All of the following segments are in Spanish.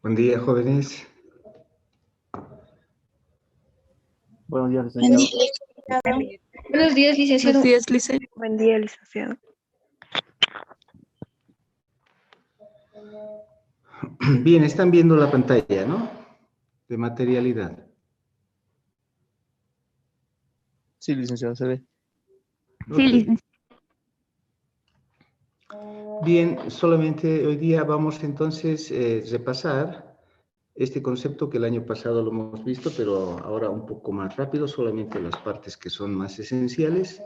Buen día, jóvenes. Buenos días, licenciado. Buenos días, licenciado. Buenos días, licenciado. Buen día, licenciado. Bien, están viendo la pantalla, ¿no? De materialidad. Sí, licenciado, se ve. Sí, licenciado. Bien, solamente hoy día vamos entonces a repasar este concepto que el año pasado lo hemos visto, pero ahora un poco más rápido, solamente las partes que son más esenciales.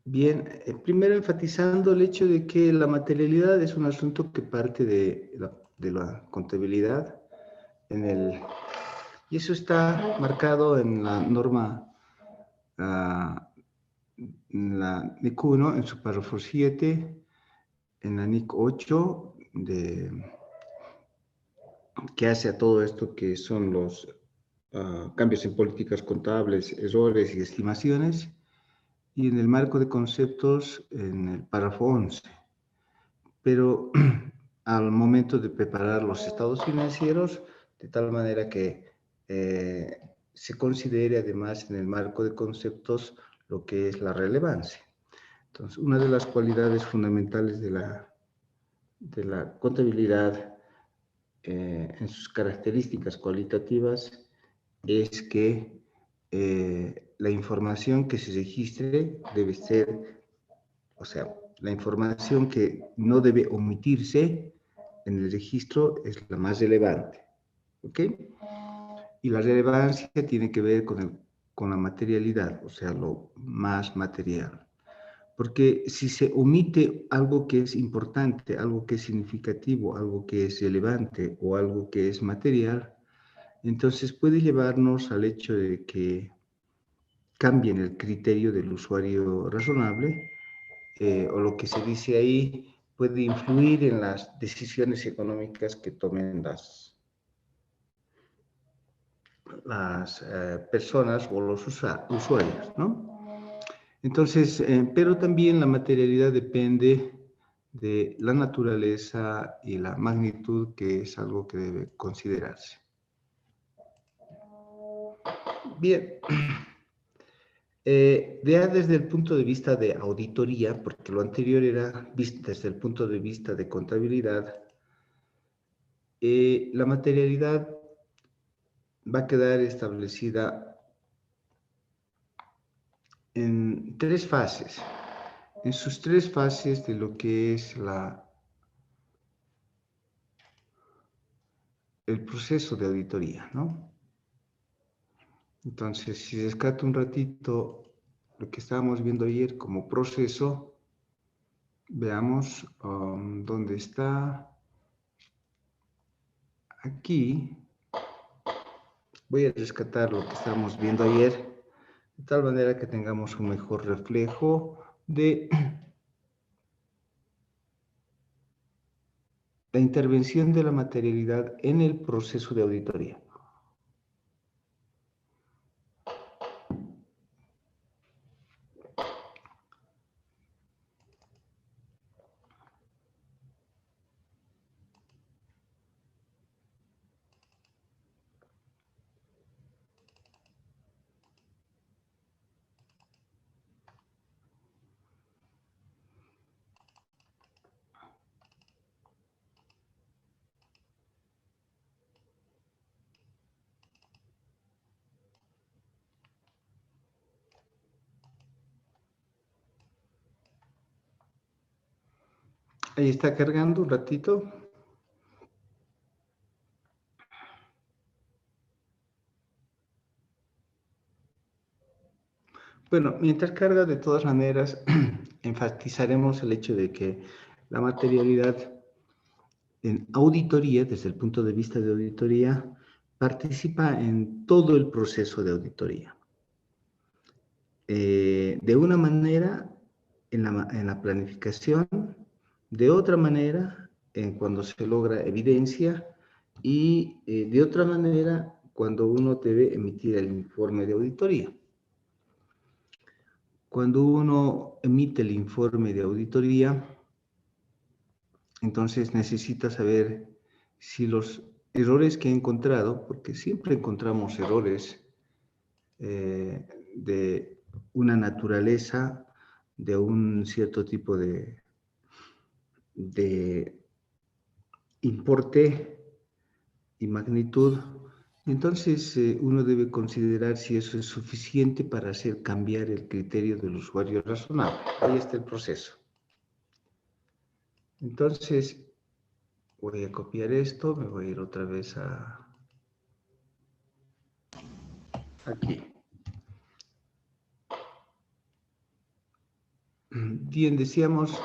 Bien, primero enfatizando el hecho de que la materialidad es un asunto que parte de la contabilidad y eso está marcado en la norma, en la NIC 1, en su párrafo 7, en la NIC 8, que hace a todo esto que son los cambios en políticas contables, errores y estimaciones, y en el marco de conceptos en el párrafo 11. Pero al momento de preparar los estados financieros, de tal manera que se considere además en el marco de conceptos lo que es la relevancia. Entonces, una de las cualidades fundamentales de la contabilidad en sus características cualitativas es que la información que se registre debe ser, o sea, la información que no debe omitirse en el registro es la más relevante, ¿ok? Y la relevancia tiene que ver con la materialidad, o sea, lo más material. Porque si se omite algo que es importante, algo que es significativo, algo que es relevante o algo que es material, entonces puede llevarnos al hecho de que cambien el criterio del usuario razonable, o lo que se dice ahí puede influir en las decisiones económicas que tomen las personas o los usuarios, ¿no? Entonces, pero también la materialidad depende de la naturaleza y la magnitud, que es algo que debe considerarse. Bien, ya desde el punto de vista de auditoría, porque lo anterior era desde el punto de vista de contabilidad, la materialidad va a quedar establecida en tres fases, en sus tres fases de lo que es el proceso de auditoría, ¿no? Entonces, si rescato un ratito lo que estábamos viendo ayer como proceso, veamos dónde está. Aquí voy a rescatar lo que estábamos viendo ayer, de tal manera que tengamos un mejor reflejo de la intervención de la materialidad en el proceso de auditoría. Ahí está cargando un ratito. Bueno, mientras carga, de todas maneras, enfatizaremos el hecho de que la materialidad en auditoría, desde el punto de vista de auditoría, participa en todo el proceso de auditoría. De una manera, en la planificación, de otra manera cuando se logra evidencia y de otra manera cuando uno debe emitir el informe de auditoría. Cuando uno emite el informe de auditoría, entonces necesita saber si los errores que ha encontrado, porque siempre encontramos errores de una naturaleza, de un cierto tipo de importe y magnitud, entonces uno debe considerar si eso es suficiente para hacer cambiar el criterio del usuario razonable. Ahí está el proceso. Entonces, voy a copiar esto, me voy a ir otra vez aquí. Bien, decíamos,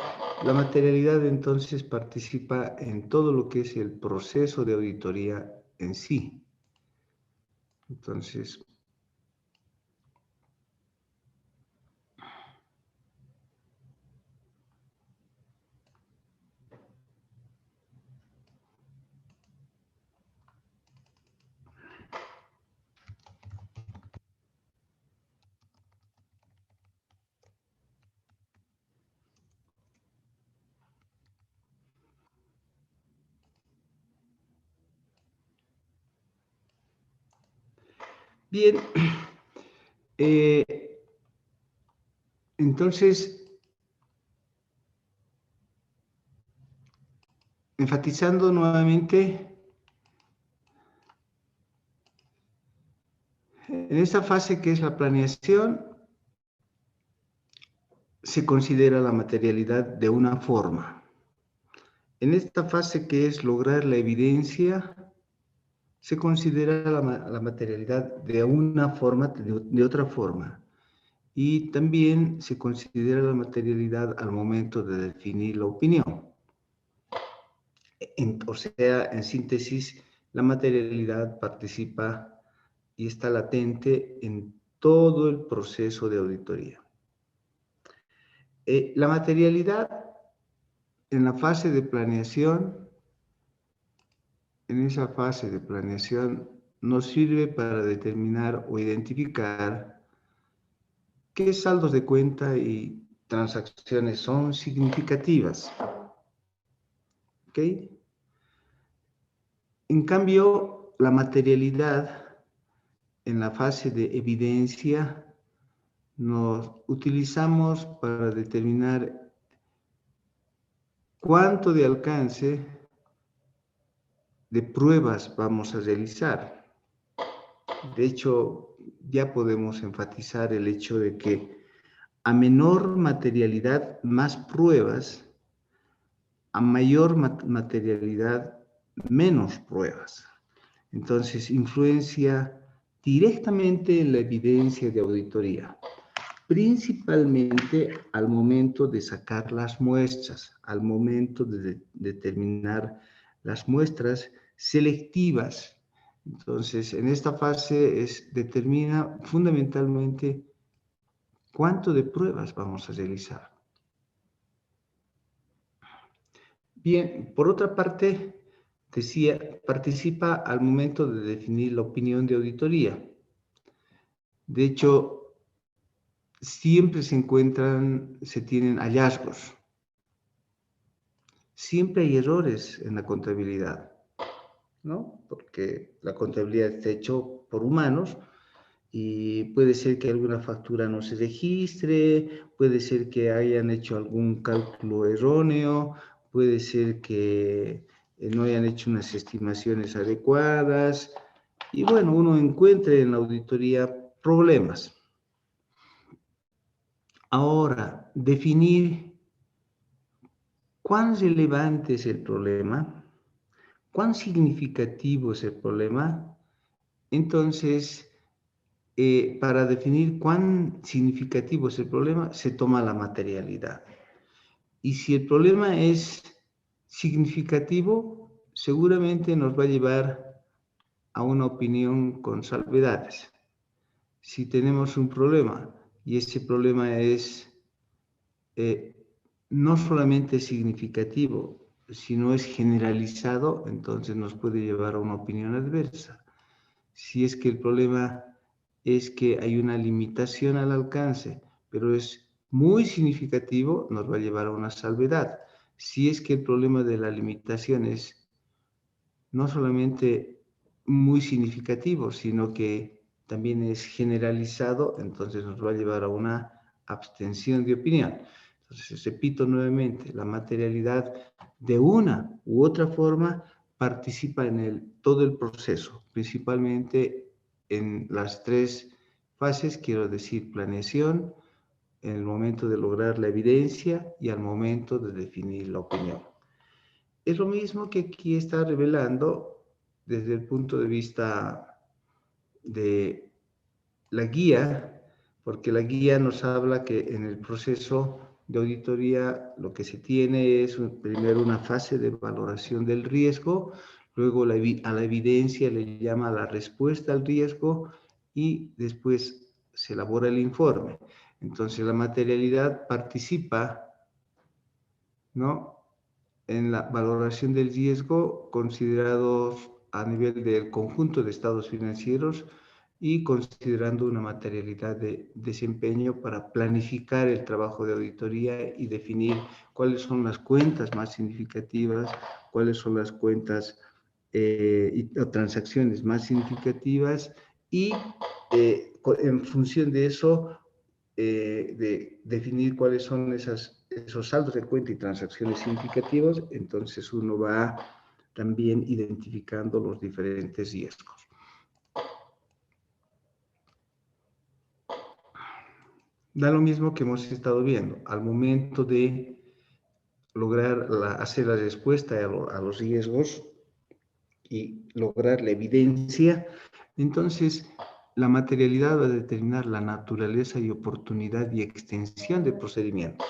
la materialidad entonces participa en todo lo que es el proceso de auditoría en sí. Entonces, bien, entonces, enfatizando nuevamente, en esta fase que es la planeación, se considera la materialidad de una forma. En esta fase que es lograr la evidencia, se considera la materialidad de una forma, de otra forma. Y también se considera la materialidad al momento de definir la opinión. O sea, en síntesis, la materialidad participa y está latente en todo el proceso de auditoría. La materialidad en la fase de planeación, en esa fase de planeación, nos sirve para determinar o identificar qué saldos de cuenta y transacciones son significativas. ¿Ok? En cambio, la materialidad en la fase de evidencia nos utilizamos para determinar cuánto de alcance de pruebas vamos a realizar. De hecho, ya podemos enfatizar el hecho de que a menor materialidad, más pruebas, a mayor materialidad, menos pruebas. Entonces, influencia directamente en la evidencia de auditoría, principalmente al momento de sacar las muestras, al momento de determinar las muestras selectivas. Entonces, en esta fase determina fundamentalmente cuánto de pruebas vamos a realizar. Bien, por otra parte, decía, participa al momento de definir la opinión de auditoría. De hecho, siempre se tienen hallazgos. Siempre hay errores en la contabilidad, ¿no? Porque la contabilidad está hecho por humanos y puede ser que alguna factura no se registre, puede ser que hayan hecho algún cálculo erróneo, puede ser que no hayan hecho unas estimaciones adecuadas y bueno, uno encuentra en la auditoría problemas. Ahora, definir cuán relevante es el problema, cuán significativo es el problema. Entonces, para definir cuán significativo es el problema, se toma la materialidad. Y si el problema es significativo, seguramente nos va a llevar a una opinión con salvedades. Si tenemos un problema y ese problema es no solamente es significativo, sino es generalizado, entonces nos puede llevar a una opinión adversa. Si es que el problema es que hay una limitación al alcance, pero es muy significativo, nos va a llevar a una salvedad. Si es que el problema de la limitación es no solamente muy significativo, sino que también es generalizado, entonces nos va a llevar a una abstención de opinión. Entonces, repito nuevamente, la materialidad de una u otra forma participa en todo el proceso, principalmente en las tres fases, quiero decir, planeación, en el momento de lograr la evidencia y al momento de definir la opinión. Es lo mismo que aquí está revelando desde el punto de vista de la guía, porque la guía nos habla que en el proceso de auditoría lo que se tiene es primero una fase de valoración del riesgo, luego a la evidencia le llama la respuesta al riesgo y después se elabora el informe. Entonces la materialidad participa, ¿no?, en la valoración del riesgo considerados a nivel del conjunto de estados financieros y considerando una materialidad de desempeño para planificar el trabajo de auditoría y definir cuáles son las cuentas más significativas, cuáles son las cuentas o transacciones más significativas y en función de eso de definir cuáles son esos saldos de cuenta y transacciones significativos, entonces uno va también identificando los diferentes riesgos. Da lo mismo que hemos estado viendo. Al momento de lograr hacer la respuesta a los riesgos y lograr la evidencia, entonces la materialidad va a determinar la naturaleza y oportunidad y extensión de procedimientos.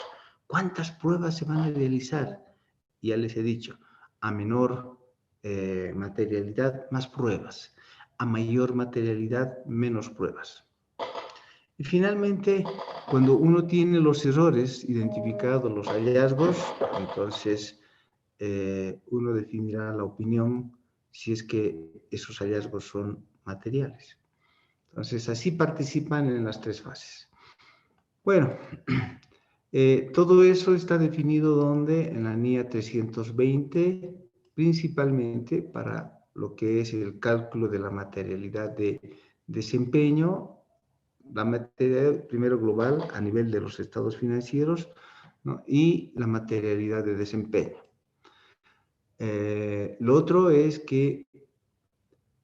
¿Cuántas pruebas se van a realizar? Ya les he dicho, a menor materialidad, más pruebas. A mayor materialidad, menos pruebas. Y finalmente, cuando uno tiene los errores identificados, los hallazgos, entonces uno definirá la opinión si es que esos hallazgos son materiales. Entonces, así participan en las tres fases. Bueno, todo eso está definido donde en la NIA 320, principalmente para lo que es el cálculo de la materialidad de desempeño, la materialidad primero global a nivel de los estados financieros, ¿no?, y la materialidad de desempeño. Lo otro es que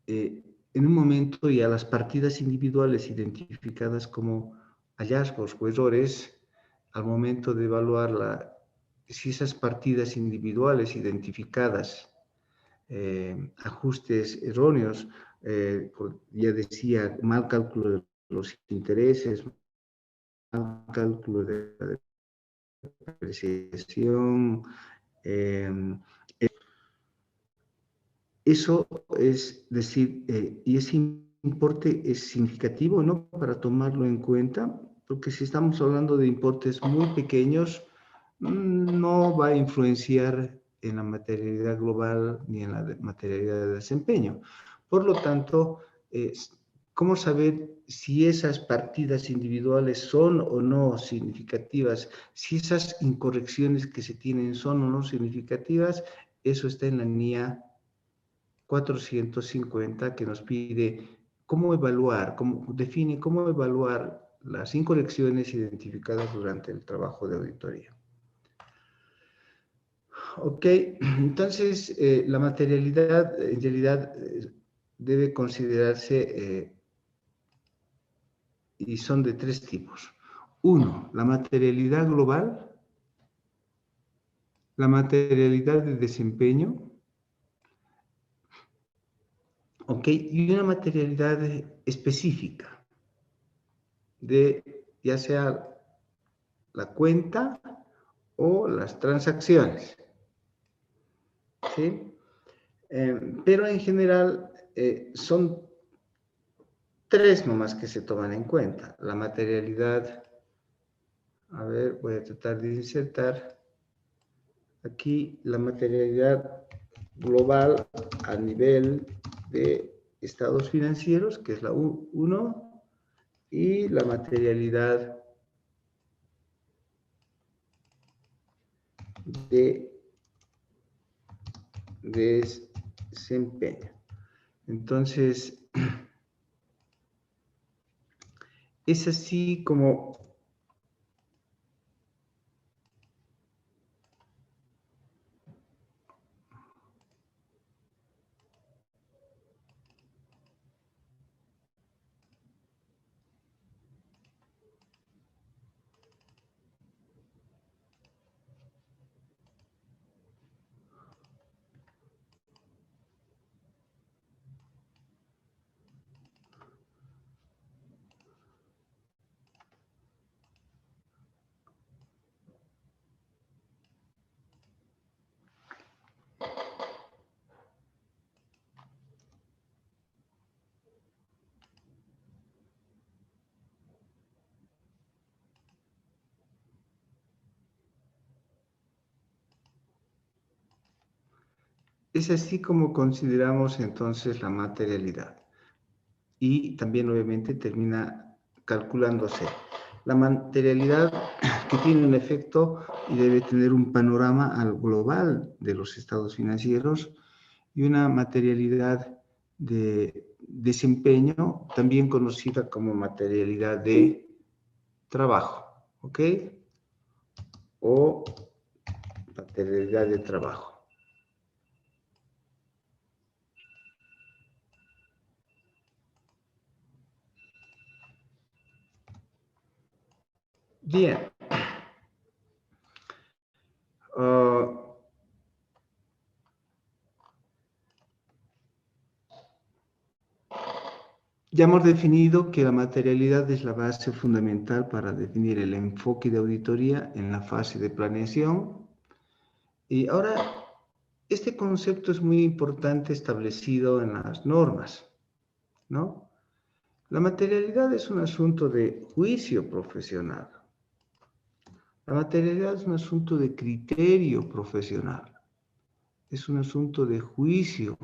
en un momento ya las partidas individuales identificadas como hallazgos o errores, al momento de evaluar si esas partidas individuales identificadas, ajustes erróneos, ya decía, mal cálculo de los intereses, mal cálculo de la depreciación, eso es decir, y ese importe es significativo, ¿no?, para tomarlo en cuenta, porque si estamos hablando de importes muy pequeños, no va a influenciar en la materialidad global ni en la materialidad de desempeño. Por lo tanto, ¿cómo saber si esas partidas individuales son o no significativas? Si esas incorrecciones que se tienen son o no significativas, eso está en la NIA 450, que nos pide cómo evaluar, define cómo evaluar las incorrecciones identificadas durante el trabajo de auditoría. Ok, entonces la materialidad en realidad debe considerarse y son de tres tipos. Uno, la materialidad global, la materialidad de desempeño, ok, y una materialidad específica de ya sea la cuenta o las transacciones, ¿sí? Pero en general son tres nomás que se toman en cuenta. La materialidad, a ver, voy a tratar de insertar. aquí la materialidad global a nivel de estados financieros, que es la 1, y la materialidad de desempeño. Entonces, es así como es así como consideramos entonces la materialidad. Y también obviamente termina calculándose la materialidad que tiene un efecto y debe tener un panorama al global de los estados financieros y una materialidad de desempeño, también conocida como materialidad de trabajo, ¿ok? O materialidad de trabajo. Bien. Ya hemos definido que la materialidad es la base fundamental para definir el enfoque de auditoría en la fase de planeación. Y ahora, este concepto es muy importante establecido en las normas, ¿no? La materialidad es un asunto de juicio profesional. La materialidad es un asunto de criterio profesional. Es un asunto de juicio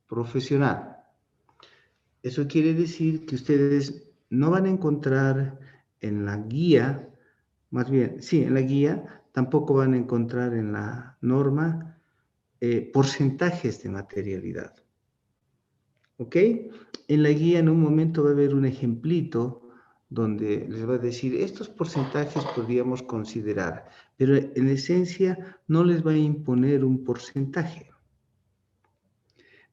profesional. Eso quiere decir que ustedes no van a encontrar en la guía, más bien, sí, en la guía, tampoco van a encontrar en la norma porcentajes de materialidad. ¿Ok? En la guía en un momento va a haber un ejemplito donde les va a decir, estos porcentajes podríamos considerar, pero en esencia no les va a imponer un porcentaje.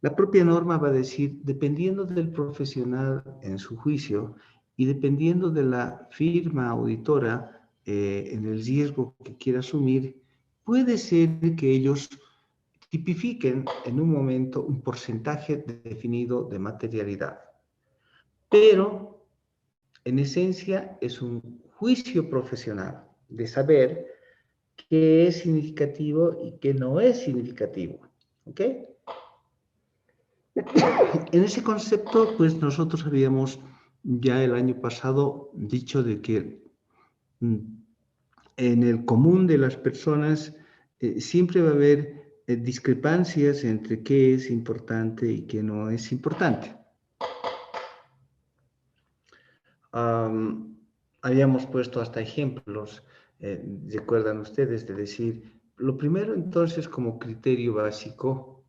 La propia norma va a decir, dependiendo del profesional en su juicio y dependiendo de la firma auditora en el riesgo que quiera asumir, puede ser que ellos tipifiquen en un momento un porcentaje definido de materialidad. Pero, en esencia, es un juicio profesional de saber qué es significativo y qué no es significativo. ¿Ok? En ese concepto, pues nosotros habíamos ya el año pasado dicho de que en el común de las personas siempre va a haber discrepancias entre qué es importante y qué no es importante. Habíamos puesto hasta ejemplos, recuerdan ustedes, de decir, lo primero entonces como criterio básico,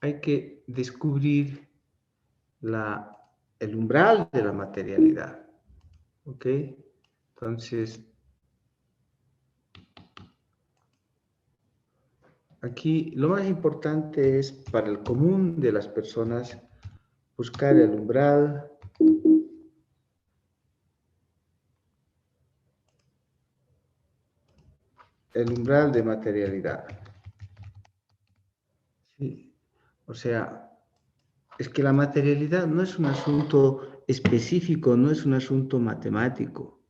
hay que descubrir el umbral de la materialidad. ¿Ok? Entonces, aquí lo más importante es para el común de las personas buscar el umbral de materialidad. ¿Sí? O sea, es que la materialidad no es un asunto específico, no es un asunto matemático,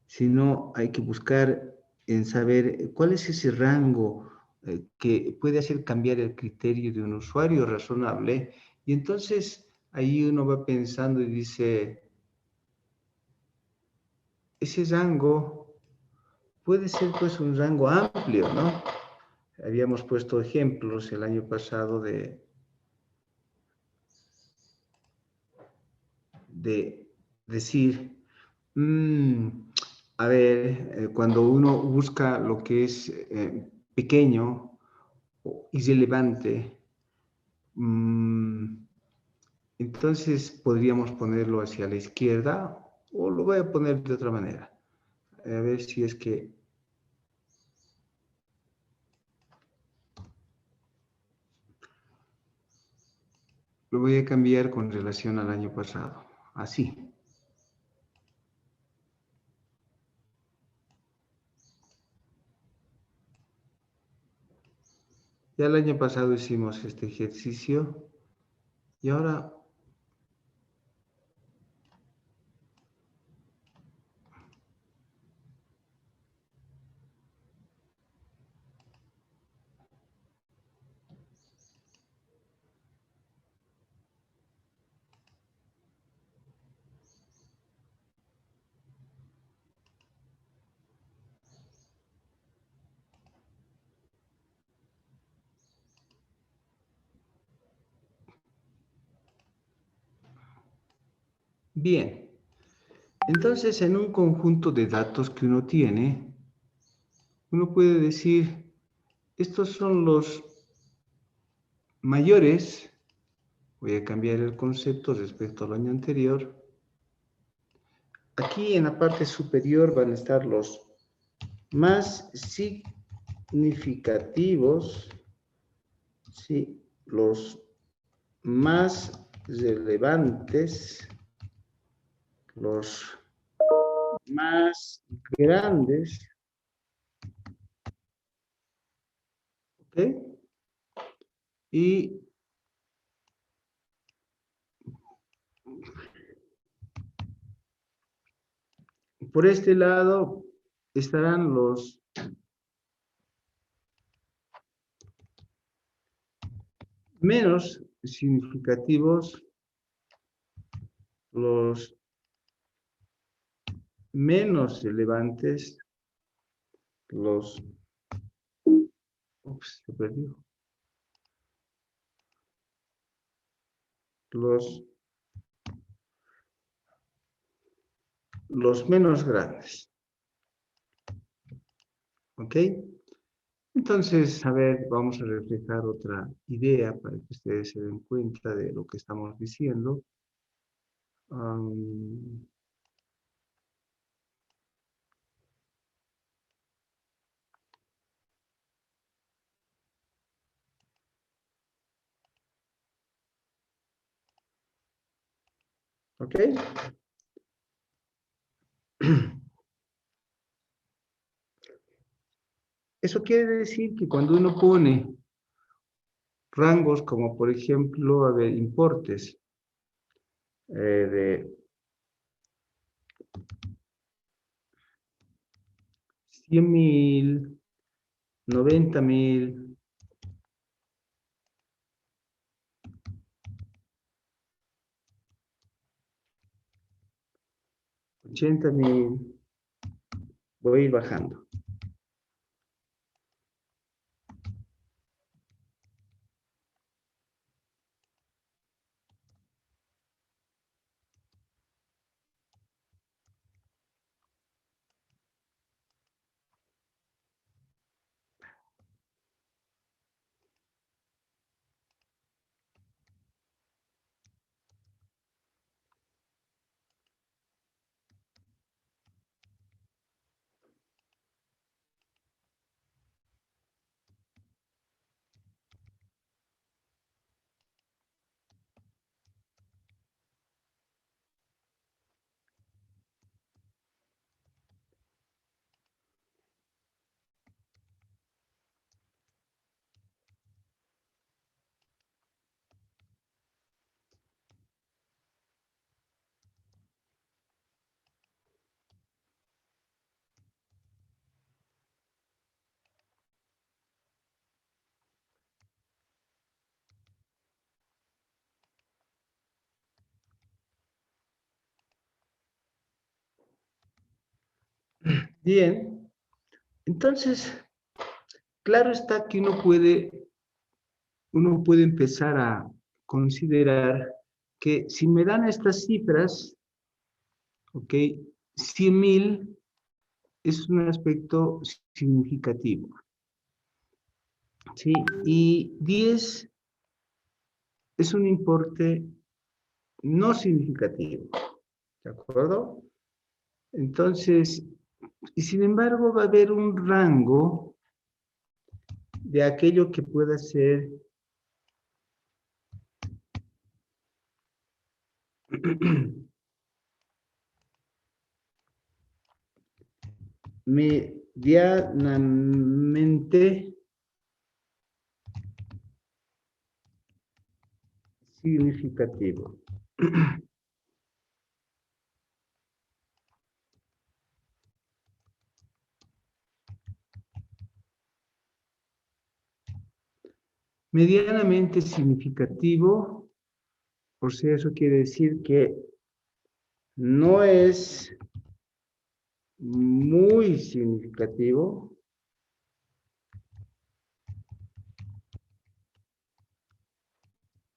sino hay que buscar en saber cuál es ese rango que puede hacer cambiar el criterio de un usuario razonable. Y entonces ahí uno va pensando y dice, ese rango puede ser pues un rango amplio, ¿no? Habíamos puesto ejemplos el año pasado de decir, a ver, cuando uno busca lo que es pequeño o irrelevante, entonces podríamos ponerlo hacia la izquierda o lo voy a poner de otra manera. A ver si es que... Lo voy a cambiar con relación al año pasado. Así. Ya el año pasado hicimos este ejercicio y ahora bien. Entonces, en un conjunto de datos que uno tiene, uno puede decir, estos son los mayores, voy a cambiar el concepto respecto al año anterior. Aquí en la parte superior van a estar los más significativos, sí, los más relevantes, los más grandes, ¿ok? Y por este lado estarán los menos significativos, los menos relevantes, los... Ups, se perdió. Los menos grandes. ¿Ok? Entonces, a ver, vamos a reflejar otra idea para que ustedes se den cuenta de lo que estamos diciendo. ¿Ok? Eso quiere decir que cuando uno pone rangos como, por ejemplo, a ver, importes de 100.000, 90.000, 80.000, voy a ir bajando. Bien, Entonces, claro está que uno puede empezar a considerar que si me dan estas cifras, ok, 100,000 es un aspecto significativo, ¿sí? Y 10 es un importe no significativo, ¿de acuerdo? Entonces, y sin embargo va a haber un rango de aquello que pueda ser medianamente significativo. Medianamente significativo, o sea, eso quiere decir que no es muy significativo,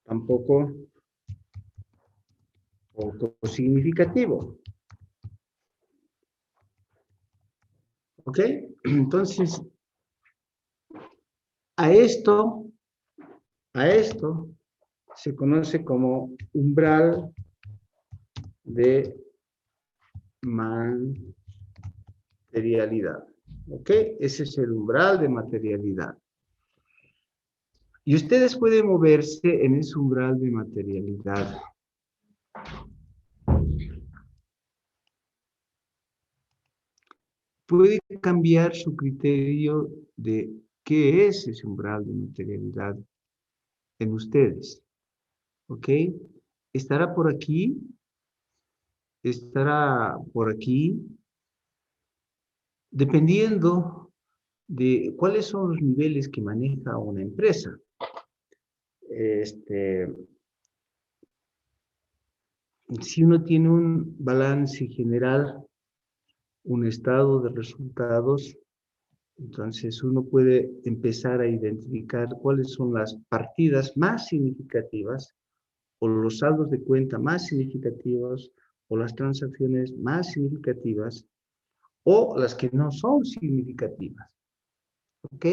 tampoco poco significativo. ¿Ok? Entonces, a esto se conoce como umbral de materialidad. ¿Ok? Ese es el umbral de materialidad. Y ustedes pueden moverse en ese umbral de materialidad. Puede cambiar su criterio de qué es ese umbral de materialidad en ustedes. ¿Ok? Estará por aquí, estará por aquí, dependiendo de cuáles son los niveles que maneja una empresa. Si uno tiene un balance general, un estado de resultados, entonces uno puede empezar a identificar cuáles son las partidas más significativas o los saldos de cuenta más significativos o las transacciones más significativas o las que no son significativas. ¿Ok?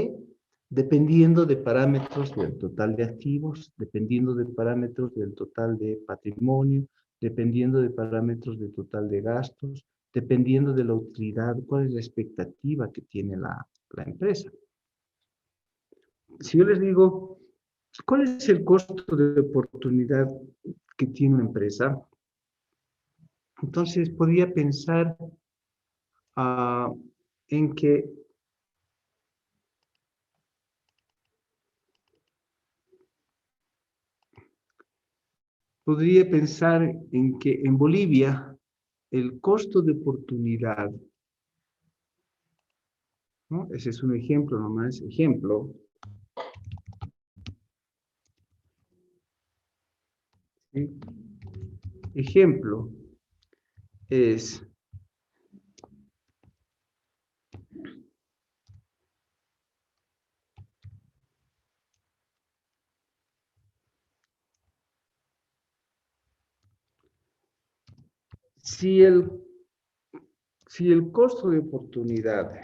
Dependiendo de parámetros del total de activos, dependiendo de parámetros del total de patrimonio, dependiendo de parámetros del total de gastos, dependiendo de la utilidad, cuál es la expectativa que tiene la empresa. Si yo les digo, ¿cuál es el costo de oportunidad que tiene una empresa? Entonces podría pensar en que en Bolivia el costo de oportunidad, ¿no? Ese es un ejemplo nomás, ejemplo. ¿Sí? Ejemplo es si el costo de oportunidad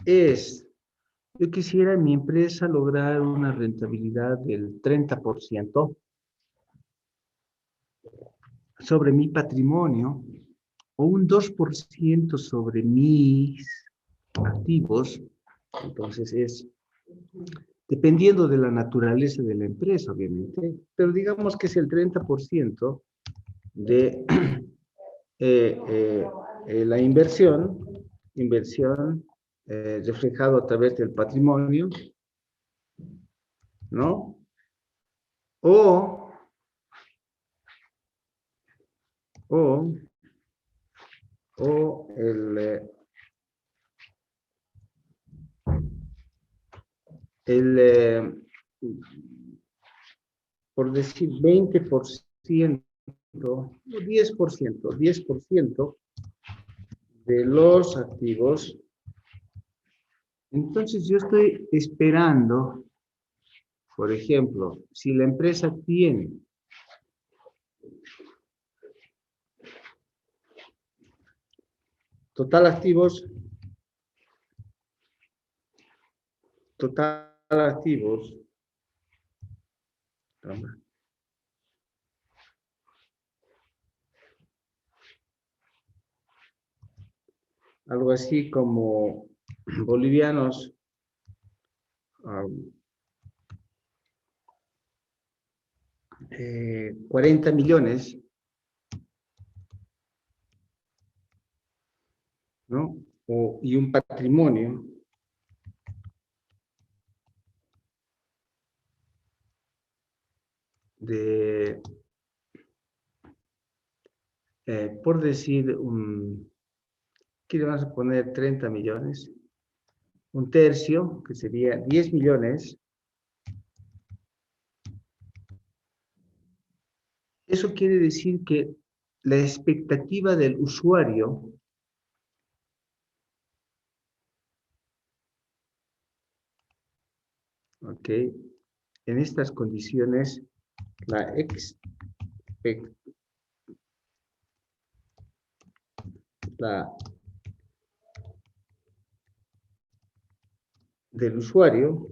es, yo quisiera en mi empresa lograr una rentabilidad del 30% sobre mi patrimonio o un 2% sobre mis activos, entonces es dependiendo de la naturaleza de la empresa, obviamente, pero digamos que es el 30% de la inversión reflejado a través del patrimonio, ¿no? O el por decir 20% 10% de los activos. Entonces yo estoy esperando, por ejemplo, si la empresa tiene total activos, algo así como bolivianos, 40 millones, ¿no? Y un patrimonio de, por decir, ¿qué le vamos a poner? 30 millones. Un tercio, que sería 10 millones. Eso quiere decir que la expectativa del usuario ¿ok? En estas condiciones, la del usuario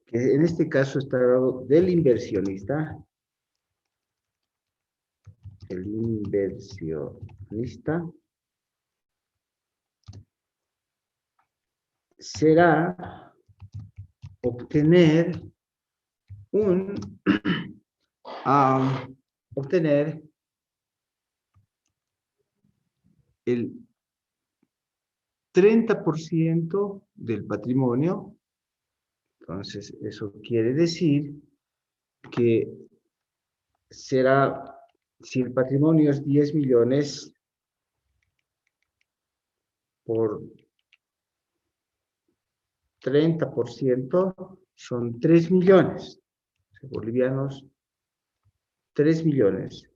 que en este caso está dado del inversionista, el inversionista será obtener obtener el 30% del patrimonio. Entonces, eso quiere decir que será, si el patrimonio es 10 millones por 30%, son 3 millones. Bolivianos, 3 millones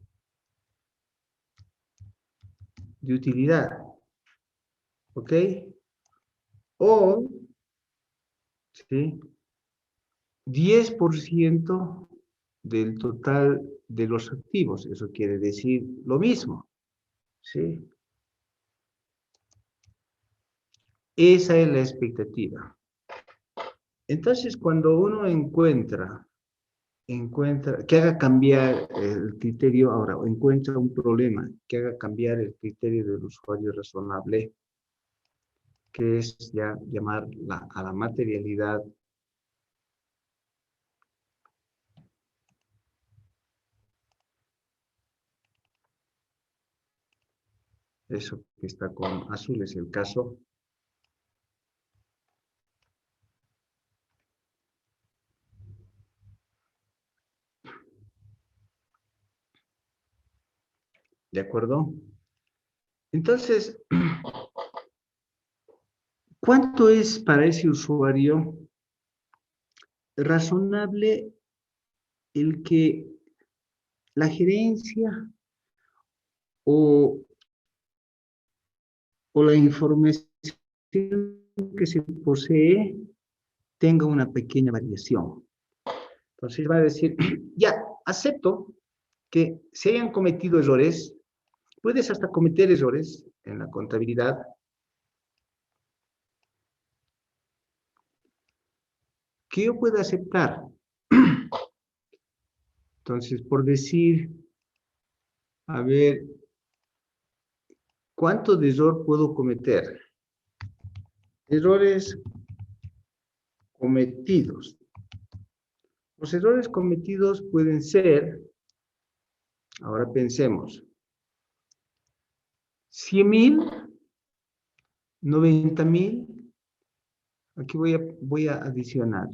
de utilidad. ¿Ok? O, ¿sí? 10% del total de los activos. Eso quiere decir lo mismo. ¿Sí? Esa es la expectativa. Entonces, cuando uno encuentra que haga cambiar el criterio, ahora, o encuentra un problema que haga cambiar el criterio del usuario razonable, que es ya llamar a la materialidad, eso que está con azul es el caso. ¿De acuerdo? Entonces, ¿cuánto es para ese usuario razonable el que la gerencia o la información que se posee tenga una pequeña variación? Entonces va a decir, ya, acepto que se hayan cometido errores, puedes hasta cometer errores en la contabilidad, que yo pueda aceptar. Entonces, por decir, a ver, ¿cuánto de error puedo cometer? Errores cometidos. Los errores cometidos pueden ser, ahora pensemos, 100.000, 90.000, aquí voy a adicionar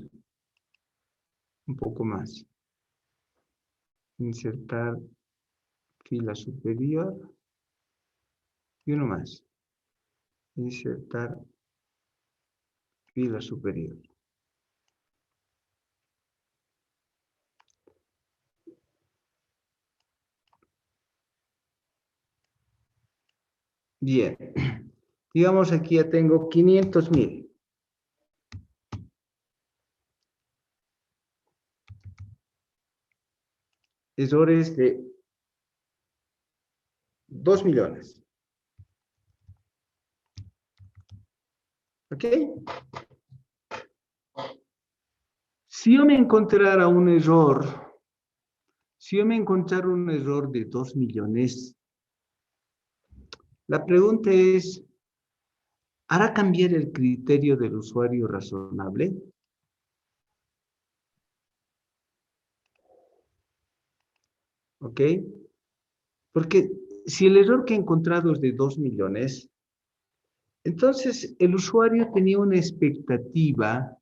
un poco más. Insertar fila superior y uno más. Insertar fila superior. Bien. Digamos, aquí ya tengo 500.000. Errores de 2 millones. ¿Ok? Si yo me encontrara un error, de 2 millones, la pregunta es, ¿hará cambiar el criterio del usuario razonable? ¿Ok? Porque si el error que he encontrado es de 2 millones, entonces el usuario tenía una expectativa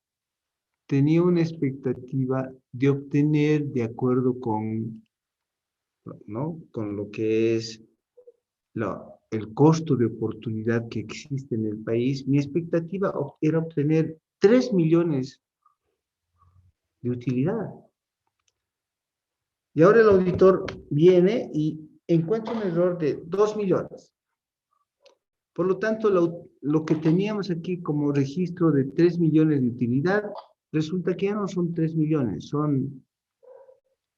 de obtener, de acuerdo con, ¿no?, con lo que es el costo de oportunidad que existe en el país, mi expectativa era obtener 3 millones de utilidad. Y ahora el auditor viene y encuentra un error de 2 millones. Por lo tanto, lo que teníamos aquí como registro de 3 millones de utilidad, resulta que ya no son 3 millones, son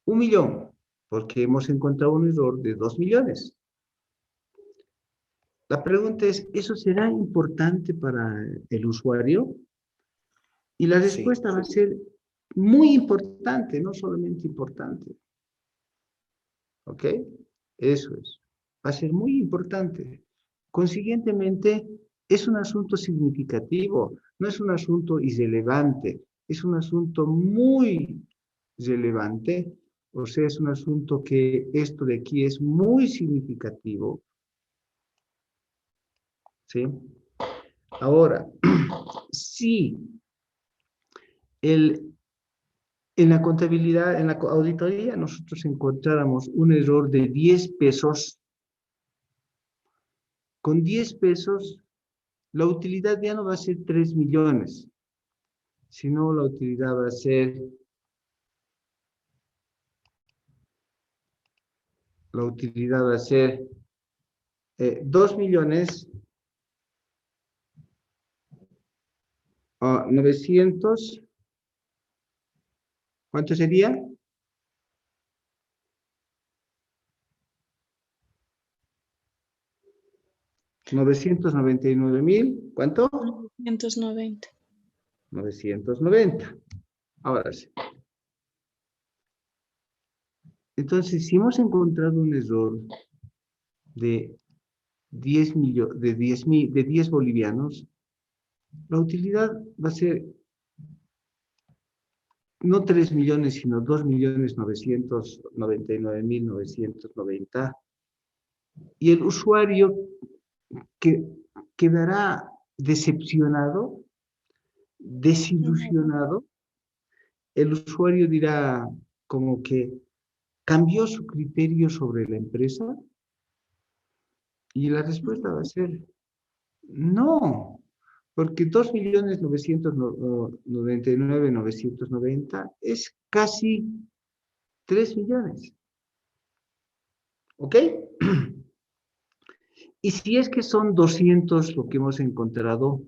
1 millón, porque hemos encontrado un error de 2 millones. La pregunta es, ¿eso será importante para el usuario? Y la respuesta va a ser muy importante, no solamente importante. ¿Ok? Eso es. Va a ser muy importante. Consiguientemente, es un asunto significativo, no es un asunto irrelevante, es un asunto muy relevante, o sea, es un asunto que esto de aquí es muy significativo. ¿Sí? Ahora, si en la contabilidad, en la auditoría, nosotros encontráramos un error de 10 pesos, con 10 pesos, la utilidad ya no va a ser 3 millones, sino la utilidad va a ser, 2 millones 900, ¿cuánto sería? $999,000, ¿cuánto? 990. 990. Ahora sí. Entonces, si hemos encontrado un error de 10 bolivianos, la utilidad va a ser no 3 millones, sino 2.999.990. Y el usuario quedará decepcionado, desilusionado. El usuario dirá como que cambió su criterio sobre la empresa. Y la respuesta va a ser no, porque 2.999.990 es casi 3 millones. ¿Ok? Y si es que son 200 lo que hemos encontrado,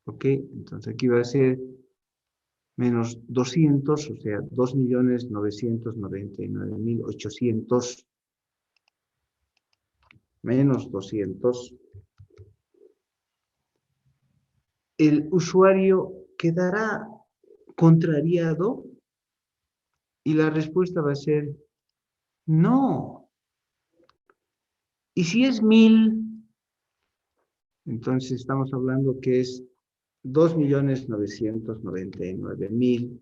¿ok? Entonces aquí va a ser menos 200, o sea, 2.999.800 menos 200. El usuario quedará contrariado y la respuesta va a ser no. Y si es 1.000, entonces estamos hablando que es 2.999.000.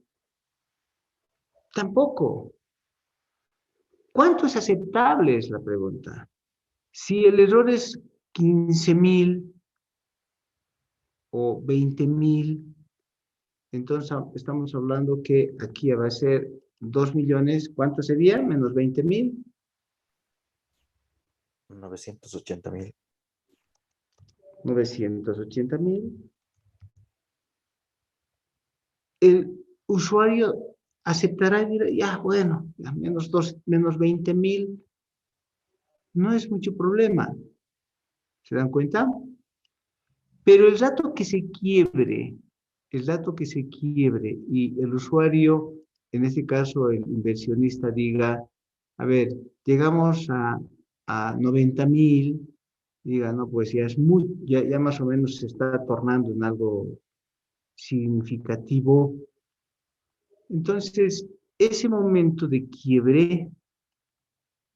Tampoco. ¿Cuánto es aceptable? Es la pregunta. Si el error es 15.000 o 20.000, entonces estamos hablando que aquí va a ser 2 millones. ¿Cuánto sería? Menos 20.000. 980.000. 980.000. El usuario aceptará y dirá, ya, bueno, ya menos 20.000, no es mucho problema. ¿Se dan cuenta? Pero el rato que se quiebre, y el usuario, en este caso el inversionista, diga, a ver, llegamos a 90,000, diga, no, pues ya es muy, ya más o menos se está tornando en algo significativo. Entonces, ese momento de quiebre,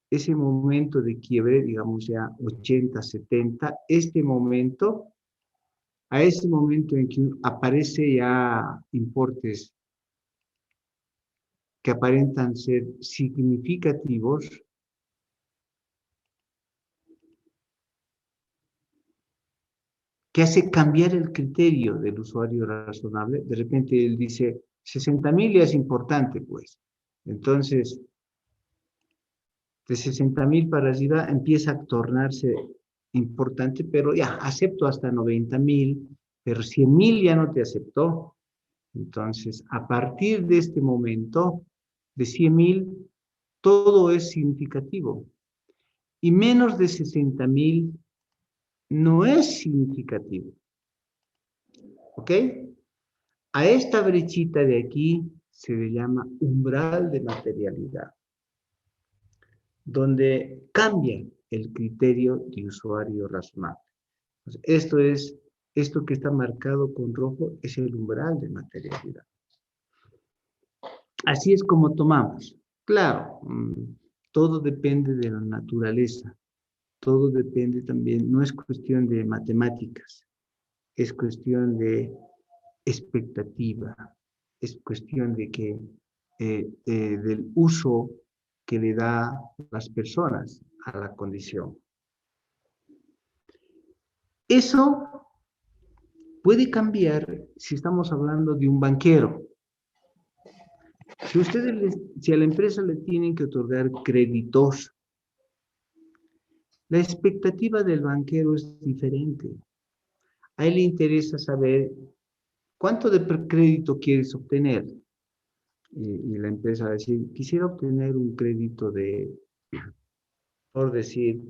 digamos ya 80, 70, a ese momento en que aparece ya importes que aparentan ser significativos, que hace cambiar el criterio del usuario razonable. De repente él dice, 60,000 ya es importante, pues. Entonces, de 60,000 para arriba empieza a tornarse importante, pero ya acepto hasta 90,000, pero 100,000 ya no te aceptó. Entonces, a partir de este momento, de 100,000, todo es significativo. Y menos de 60,000 no es significativo. ¿Ok? A esta brechita de aquí se le llama umbral de materialidad, donde cambia el criterio de usuario razonable. Entonces, esto que está marcado con rojo es el umbral de materialidad. Así es como tomamos. Claro, todo depende de la naturaleza. Todo depende también, no es cuestión de matemáticas, es cuestión de expectativa, es cuestión de que del uso que le da las personas a la condición. Eso puede cambiar si estamos hablando de un banquero. Si a la empresa le tienen que otorgar créditos, la expectativa del banquero es diferente. A él le interesa saber cuánto de crédito quieres obtener. Y la empresa va a decir, quisiera obtener un crédito de, por decir,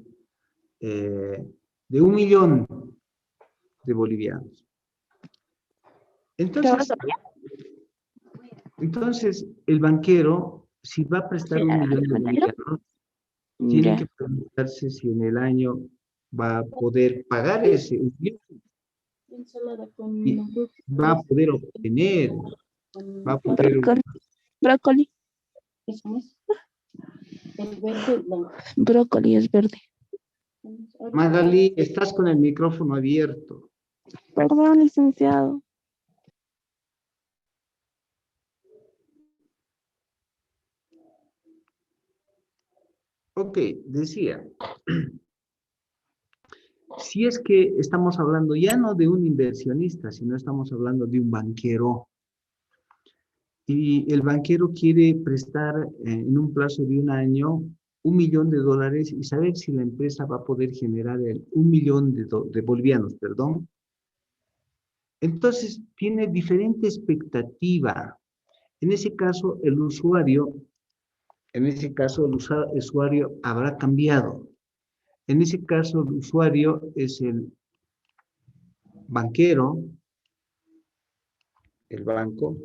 de 1,000,000 de bolivianos. Entonces, el banquero, si va a prestar 1,000,000 de bolivianos, tiene que preguntarse si en el año va a poder pagar ese 1,000,000 y va a poder obtener, va a poder... Brócoli. Brócoli es verde. Magali, estás con el micrófono abierto. Perdón, licenciado. Ok, decía, si es que estamos hablando ya no de un inversionista, sino estamos hablando de un banquero, y el banquero quiere prestar en un plazo de 1 año $1,000,000 y saber si la empresa va a poder generar el 1,000,000 de bolivianos, perdón. Entonces, tiene diferente expectativa. En ese caso, el usuario habrá cambiado. En ese caso, el usuario es el banquero, el banco,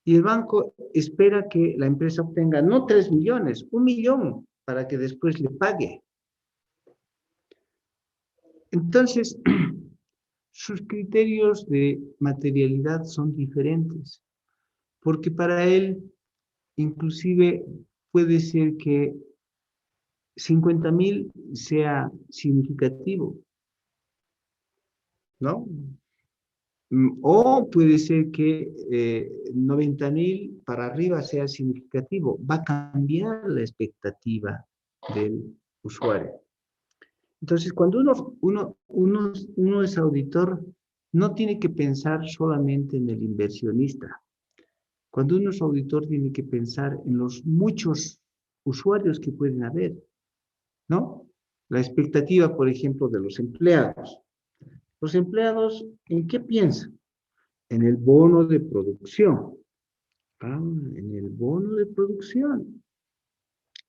y el banco espera que la empresa obtenga no 3 millones, 1,000,000 para que después le pague. Entonces, sus criterios de materialidad son diferentes, porque para él, inclusive, puede ser que 50,000 sea significativo, ¿no? O puede ser que 90,000 para arriba sea significativo. Va a cambiar la expectativa del usuario. Entonces, cuando uno es auditor, no tiene que pensar solamente en el inversionista. Cuando uno es auditor, tiene que pensar en los muchos usuarios que pueden haber, ¿no? La expectativa, por ejemplo, de los empleados. Los empleados, ¿en qué piensan? En el bono de producción. En el bono de producción.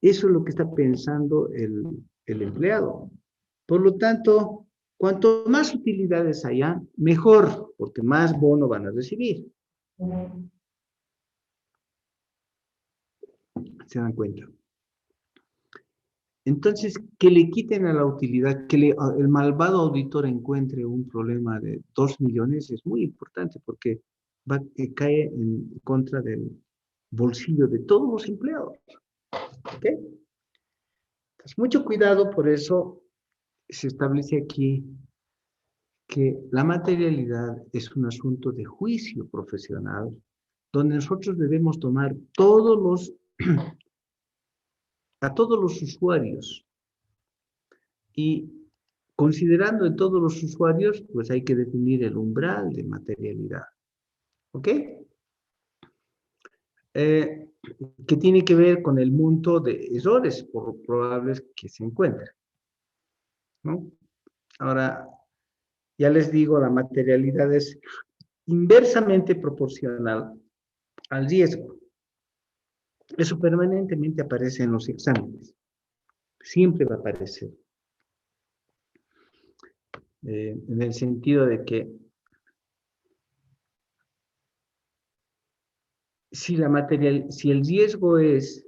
Eso es lo que está pensando el empleado. Por lo tanto, cuanto más utilidades haya, mejor, porque más bono van a recibir. ¿Se dan cuenta? Entonces, que le quiten a la utilidad, que el malvado auditor encuentre un problema de 2 millones es muy importante porque cae en contra del bolsillo de todos los empleados. ¿Ok? Entonces, mucho cuidado, por eso se establece aquí que la materialidad es un asunto de juicio profesional, donde nosotros debemos tomar a todos los usuarios y considerando en todos los usuarios, pues hay que definir el umbral de materialidad. ¿Ok? Que tiene que ver con el monto de errores probables que se encuentran, ¿no? Ahora, ya les digo, la materialidad es inversamente proporcional al riesgo. Eso permanentemente aparece en los exámenes. Siempre va a aparecer. En el sentido de que si el riesgo es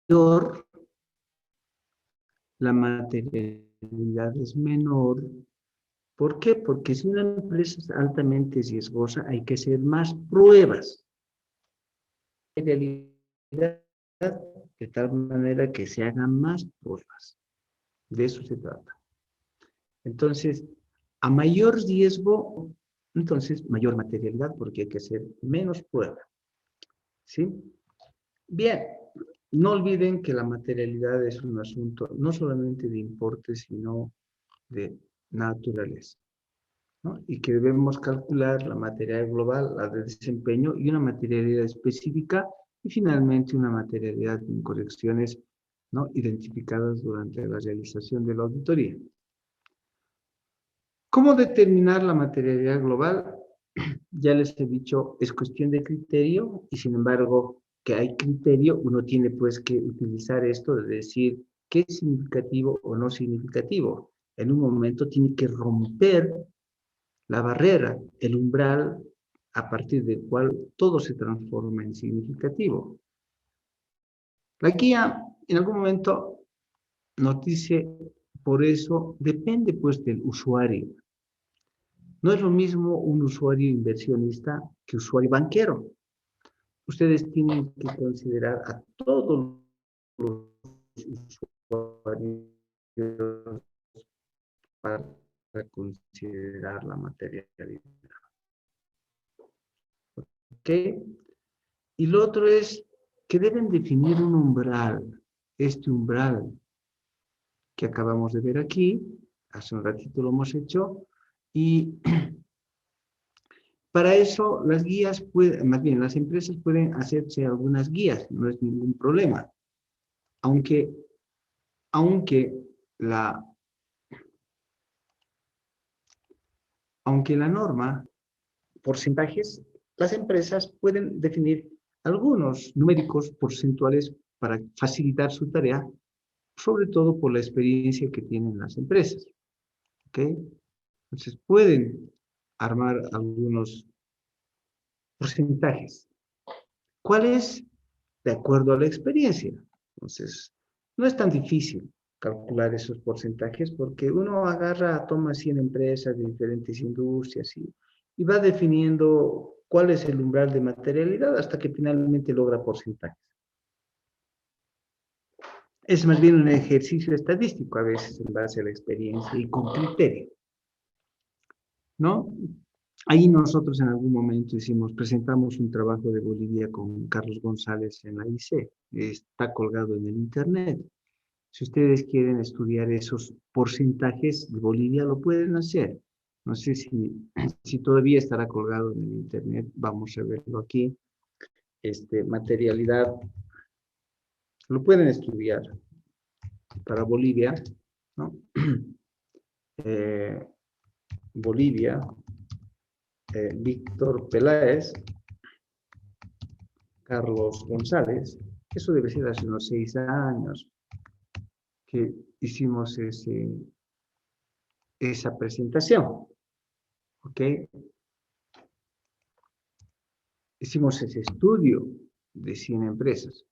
mayor, la materialidad es menor. ¿Por qué? Porque si una empresa es altamente riesgosa, hay que hacer más pruebas. Materialidad de tal manera que se hagan más pruebas. De eso se trata. Entonces, a mayor riesgo, entonces mayor materialidad porque hay que hacer menos pruebas. ¿Sí? Bien, no olviden que la materialidad es un asunto no solamente de importe, sino de naturaleza, ¿no? Y que debemos calcular la materialidad global, la de desempeño y una materialidad específica y finalmente una materialidad en correcciones, ¿no?, identificadas durante la realización de la auditoría. ¿Cómo determinar la materialidad global? Ya les he dicho, es cuestión de criterio y sin embargo que hay criterio, uno tiene pues que utilizar esto de decir qué es significativo o no significativo. En un momento tiene que romper la barrera, el umbral a partir del cual todo se transforma en significativo. La guía en algún momento nos dice, por eso depende pues del usuario. No es lo mismo un usuario inversionista que usuario banquero. Ustedes tienen que considerar a todos los usuarios para considerar la materialidad. ¿Ok? Y lo otro es que deben definir un umbral. Este umbral que acabamos de ver aquí, hace un ratito lo hemos hecho, y para eso las guías más bien las empresas pueden hacerse algunas guías, no es ningún problema. Aunque la norma, porcentajes, las empresas pueden definir algunos numéricos porcentuales para facilitar su tarea, sobre todo por la experiencia que tienen las empresas. ¿Ok? Entonces pueden armar algunos porcentajes. ¿Cuál es? De acuerdo a la experiencia. Entonces, no es tan difícil calcular esos porcentajes porque uno toma 100 empresas de diferentes industrias y va definiendo cuál es el umbral de materialidad hasta que finalmente logra porcentajes. Es más bien un ejercicio estadístico a veces en base a la experiencia y con criterio, ¿no? Ahí nosotros en algún momento presentamos un trabajo de Bolivia con Carlos González en la IC, está colgado en el internet. Si ustedes quieren estudiar esos porcentajes de Bolivia, lo pueden hacer. No sé si todavía estará colgado en el internet, vamos a verlo aquí. Materialidad, lo pueden estudiar para Bolivia, ¿no? Bolivia, Víctor Peláez, Carlos González. Eso debe ser hace unos 6 años que hicimos esa presentación. ¿Ok? Hicimos ese estudio de 100 empresas.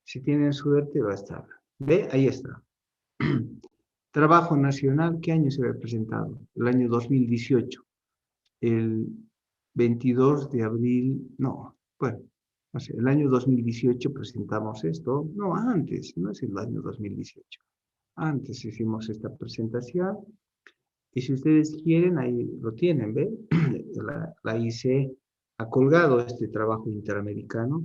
Si tienen suerte, va a estar. ¿Ve? Ahí está. Trabajo nacional, ¿qué año se había presentado? El año 2018. El 22 de abril, no, bueno, no sé, el año 2018 presentamos esto. No, antes, no es el año 2018. Antes hicimos esta presentación. Y si ustedes quieren, ahí lo tienen, ¿ve? La IC ha colgado este trabajo interamericano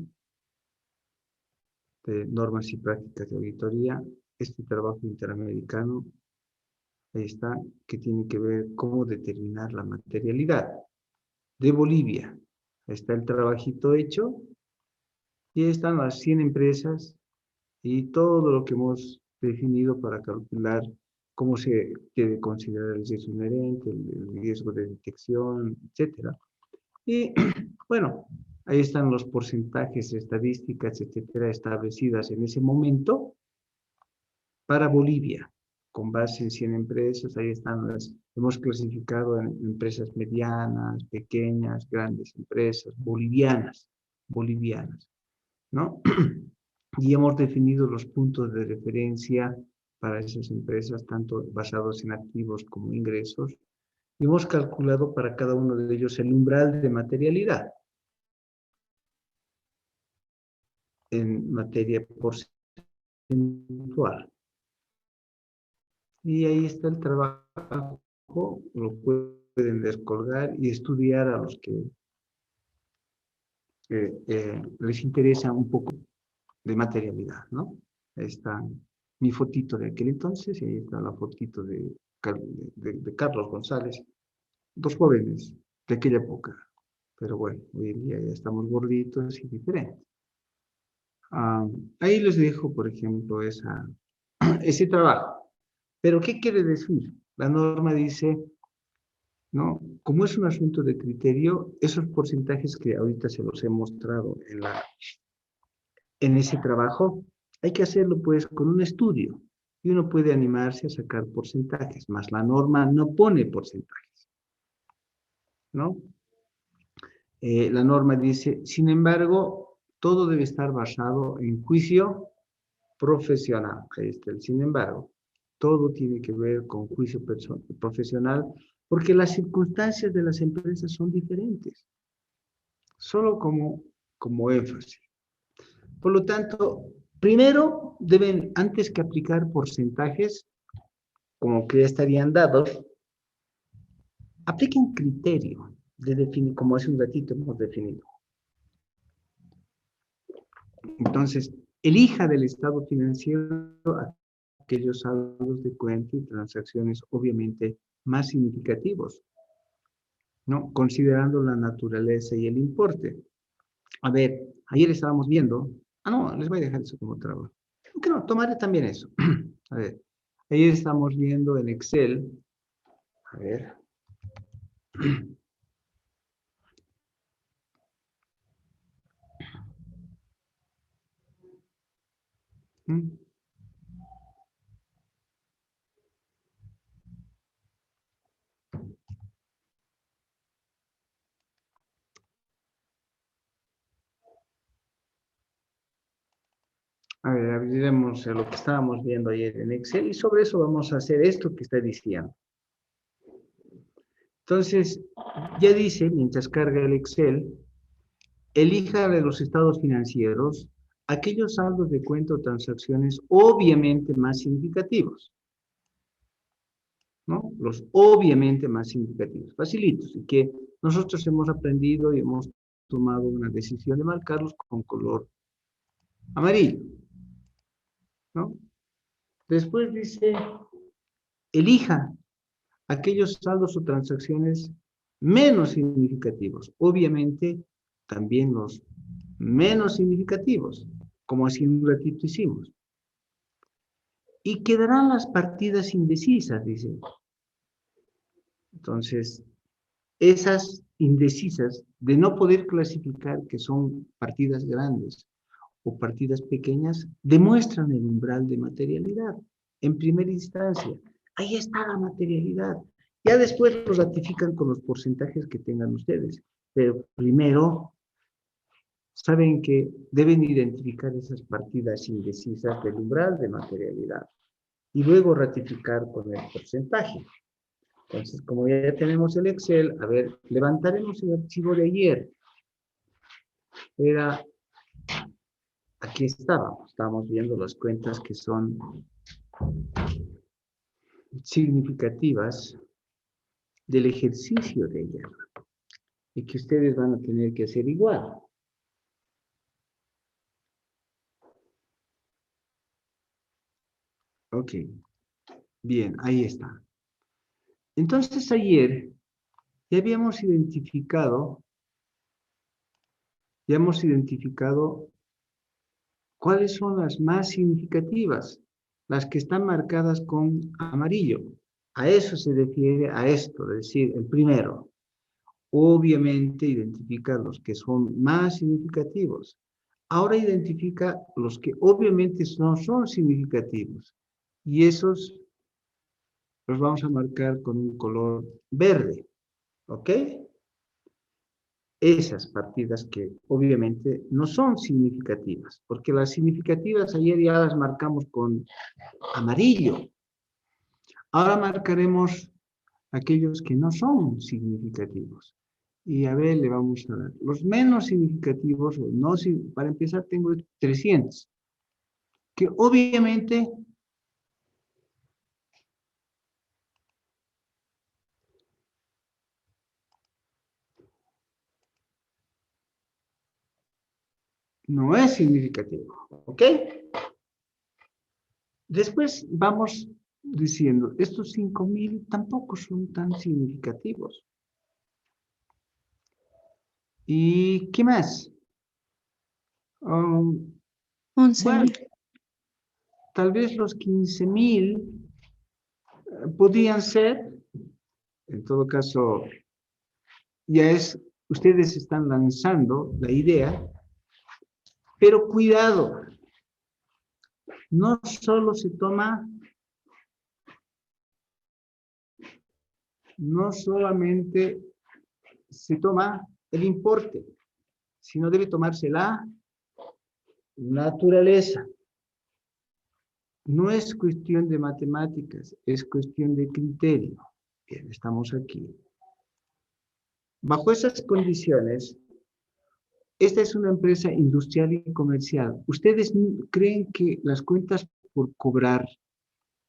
de normas y prácticas de auditoría. Este trabajo interamericano, ahí está, que tiene que ver cómo determinar la materialidad de Bolivia. Ahí está el trabajito hecho y ahí están las 100 empresas y todo lo que hemos definido para calcular cómo se debe considerar el riesgo inherente, el riesgo de detección, etcétera. Y bueno, ahí están los porcentajes, estadísticas, etcétera, establecidas en ese momento para Bolivia, con base en 100 empresas. Ahí están hemos clasificado en empresas medianas, pequeñas, grandes empresas, bolivianas, ¿no? Y hemos definido los puntos de referencia para esas empresas, tanto basados en activos como ingresos, y hemos calculado para cada uno de ellos el umbral de materialidad en materia porcentual. Y ahí está el trabajo, lo pueden descolgar y estudiar a los que les interesa un poco de materialidad, ¿no? Ahí está mi fotito de aquel entonces y ahí está la fotito de Carlos González, dos jóvenes de aquella época. Pero bueno, hoy en día ya estamos gorditos y diferentes. Ahí les dejo, por ejemplo, ese trabajo. Pero, ¿qué quiere decir? La norma dice, ¿no? Como es un asunto de criterio, esos porcentajes que ahorita se los he mostrado en ese trabajo, hay que hacerlo pues con un estudio. Y uno puede animarse a sacar porcentajes, más la norma no pone porcentajes, ¿no? La norma dice, sin embargo, todo debe estar basado en juicio profesional. Ahí está el sin embargo. Todo tiene que ver con juicio profesional porque las circunstancias de las empresas son diferentes. Solo como énfasis. Por lo tanto, primero deben, antes que aplicar porcentajes, como que ya estarían dados, apliquen criterio de definir, como hace un ratito hemos definido. Entonces, elija del estado financiero aquellos saldos de cuenta y transacciones obviamente más significativos, ¿no? Considerando la naturaleza y el importe. A ver, ayer estábamos viendo, no, les voy a dejar eso como trabajo. ¿Por no? Tomaré también eso. A ver, ayer estamos viendo en Excel, a ver. A ver, abriremos lo que estábamos viendo ayer en Excel y sobre eso vamos a hacer esto que está diciendo. Entonces, ya dice, mientras carga el Excel, elija de los estados financieros aquellos saldos de cuenta o transacciones obviamente más significativos, ¿no? Los obviamente más significativos, facilitos, y que nosotros hemos aprendido y hemos tomado una decisión de marcarlos con color amarillo, ¿no? Después dice, elija aquellos saldos o transacciones menos significativos, obviamente también los menos significativos, como así un ratito hicimos. Y quedarán las partidas indecisas, dice. Entonces, esas indecisas de no poder clasificar que son partidas grandes o partidas pequeñas, demuestran el umbral de materialidad. En primera instancia, ahí está la materialidad. Ya después lo ratifican con los porcentajes que tengan ustedes. Pero primero, saben que deben identificar esas partidas indecisas del umbral de materialidad y luego ratificar con el porcentaje. Entonces, como ya tenemos el Excel, a ver, levantaremos el archivo de ayer. Era, aquí estábamos viendo las cuentas que son significativas del ejercicio de ella y que ustedes van a tener que hacer igual. Ok, bien, ahí está. Entonces ayer ya habíamos identificado cuáles son las más significativas, las que están marcadas con amarillo. A eso se refiere a esto, es decir, el primero. Obviamente identifica los que son más significativos. Ahora identifica los que obviamente no son significativos. Y esos los vamos a marcar con un color verde. ¿Ok? Esas partidas que obviamente no son significativas, porque las significativas ayer ya las marcamos con amarillo. Ahora marcaremos aquellos que no son significativos. Y a ver, le vamos a dar los menos significativos, o no, para empezar tengo 300, que obviamente no es significativo, ¿ok? Después vamos diciendo, estos 5,000 tampoco son tan significativos. ¿Y qué más? 11.000. Bueno, tal vez los 15,000 podían ser, en todo caso, ya es, ustedes están lanzando la idea, pero cuidado, no solo se toma, no solamente se toma el importe, sino debe tomarse la naturaleza. No es cuestión de matemáticas, es cuestión de criterio. Bien, estamos aquí. Bajo esas condiciones, esta es una empresa industrial y comercial. ¿Ustedes creen que las cuentas por cobrar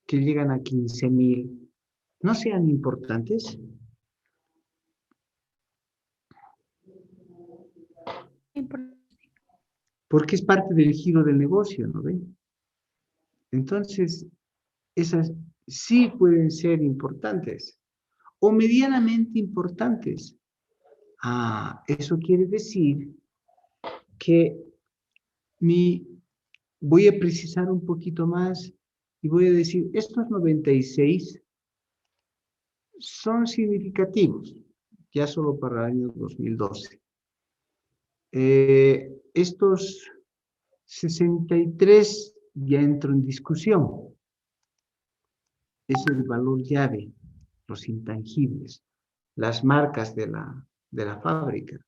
que llegan a 15,000 no sean importantes? Porque es parte del giro del negocio, ¿no ven? Entonces, esas sí pueden ser importantes o medianamente importantes. Eso quiere decir que voy a precisar un poquito más y voy a decir, estos 96 son significativos, ya solo para el año 2012. Estos 63 ya entro en discusión. Es el valor llave, los intangibles, las marcas de la fábrica.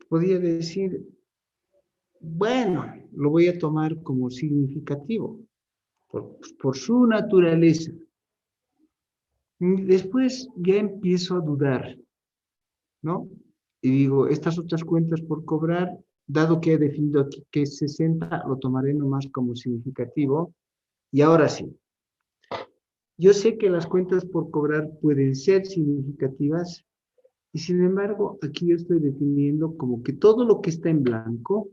Podría decir, bueno, lo voy a tomar como significativo, por su naturaleza. Después ya empiezo a dudar, ¿no? Y digo, estas otras cuentas por cobrar, dado que he definido aquí que es 60, lo tomaré nomás como significativo. Y ahora sí, yo sé que las cuentas por cobrar pueden ser significativas y sin embargo aquí yo estoy definiendo como que todo lo que está en blanco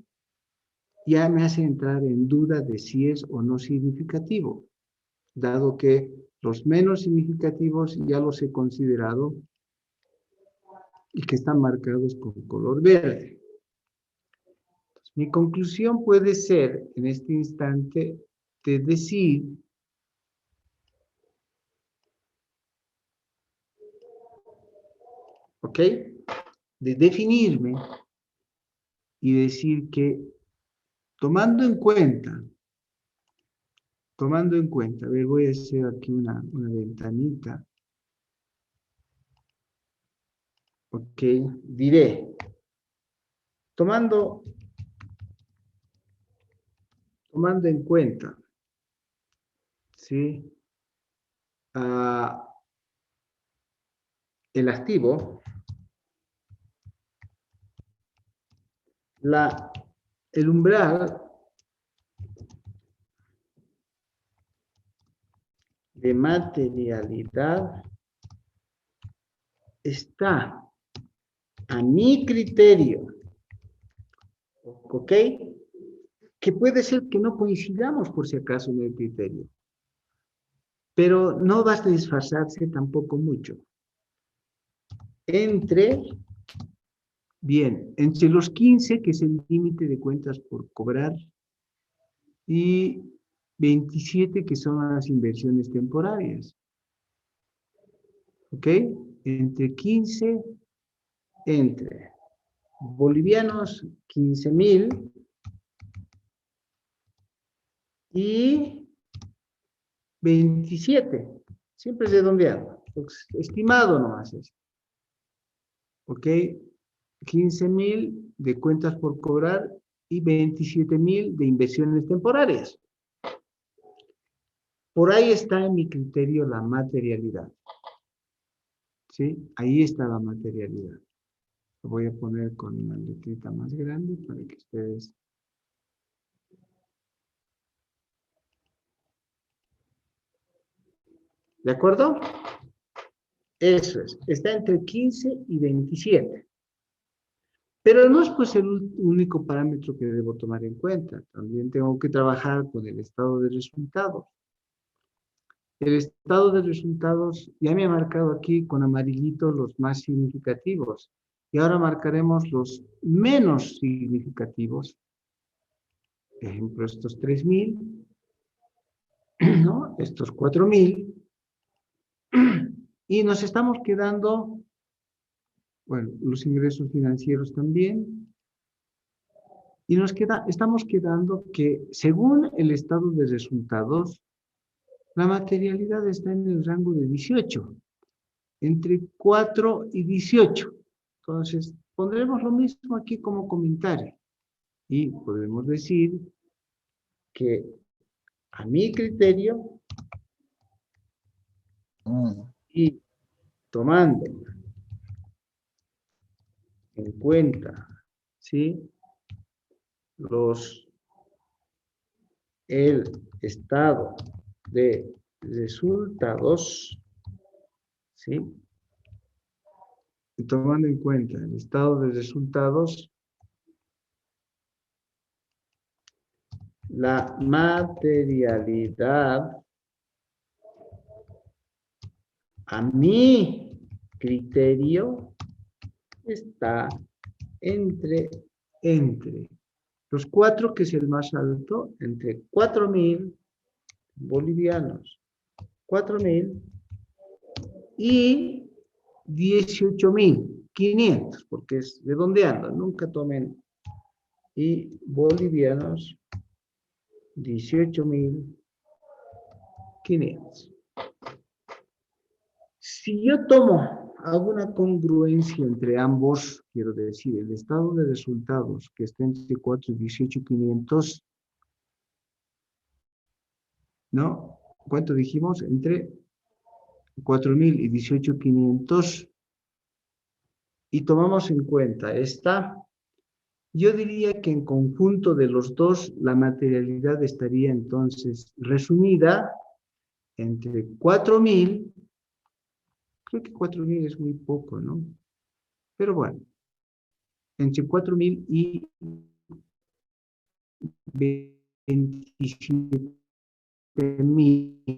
ya me hace entrar en duda de si es o no significativo, dado que los menos significativos ya los he considerado y que están marcados con color verde. Entonces, mi conclusión puede ser en este instante de decir ¿ok? De definirme y decir que tomando en cuenta, a ver, voy a hacer aquí una ventanita, ok, diré, tomando en cuenta, ¿sí? El activo, el umbral de materialidad está a mi criterio, ¿ok? Que puede ser que no coincidamos por si acaso en el criterio, pero no va a disfrazarse tampoco mucho. Entre los 15, que es el límite de cuentas por cobrar, y 27, que son las inversiones temporarias. ¿Ok? Entre 15, entre bolivianos 15.000 y 27. Siempre es redondeado. Estimado nomás es. ¿Ok? 15.000 de cuentas por cobrar y 27.000 de inversiones temporarias. Por ahí está en mi criterio la materialidad. ¿Sí? Ahí está la materialidad. Lo voy a poner con una letrita más grande para que ustedes... ¿De acuerdo? Eso es. Está entre 15 y 27. Pero no es pues el único parámetro que debo tomar en cuenta. También tengo que trabajar con el estado de resultados. El estado de resultados ya me ha marcado aquí con amarillito los más significativos. Y ahora marcaremos los menos significativos. Por ejemplo, estos 3.000, ¿no? Estos 4.000. Y nos estamos quedando, bueno, los ingresos financieros también. Y estamos quedando que según el estado de resultados, la materialidad está en el rango de 18, entre 4 y 18. Entonces, pondremos lo mismo aquí como comentario. Y podemos decir que a mi criterio y tomando en cuenta, ¿sí? El estado de resultados, ¿sí? Y tomando en cuenta el estado de resultados, la materialidad, a mi criterio, está entre los 4, que es el más alto, entre 4.000 bolivianos, 4.000 y 18.500, porque es redondeando, nunca tomen, y bolivianos 18.500. Si yo hago una congruencia entre ambos, quiero decir, el estado de resultados que está entre 4 y 18.500, ¿no? ¿Cuánto dijimos? Entre 4.000 y 18.500, y tomamos en cuenta esta, yo diría que en conjunto de los dos, la materialidad estaría entonces resumida entre 4.000, creo que 4.000 es muy poco, ¿no? Pero bueno, entre 4.000 y 27.000.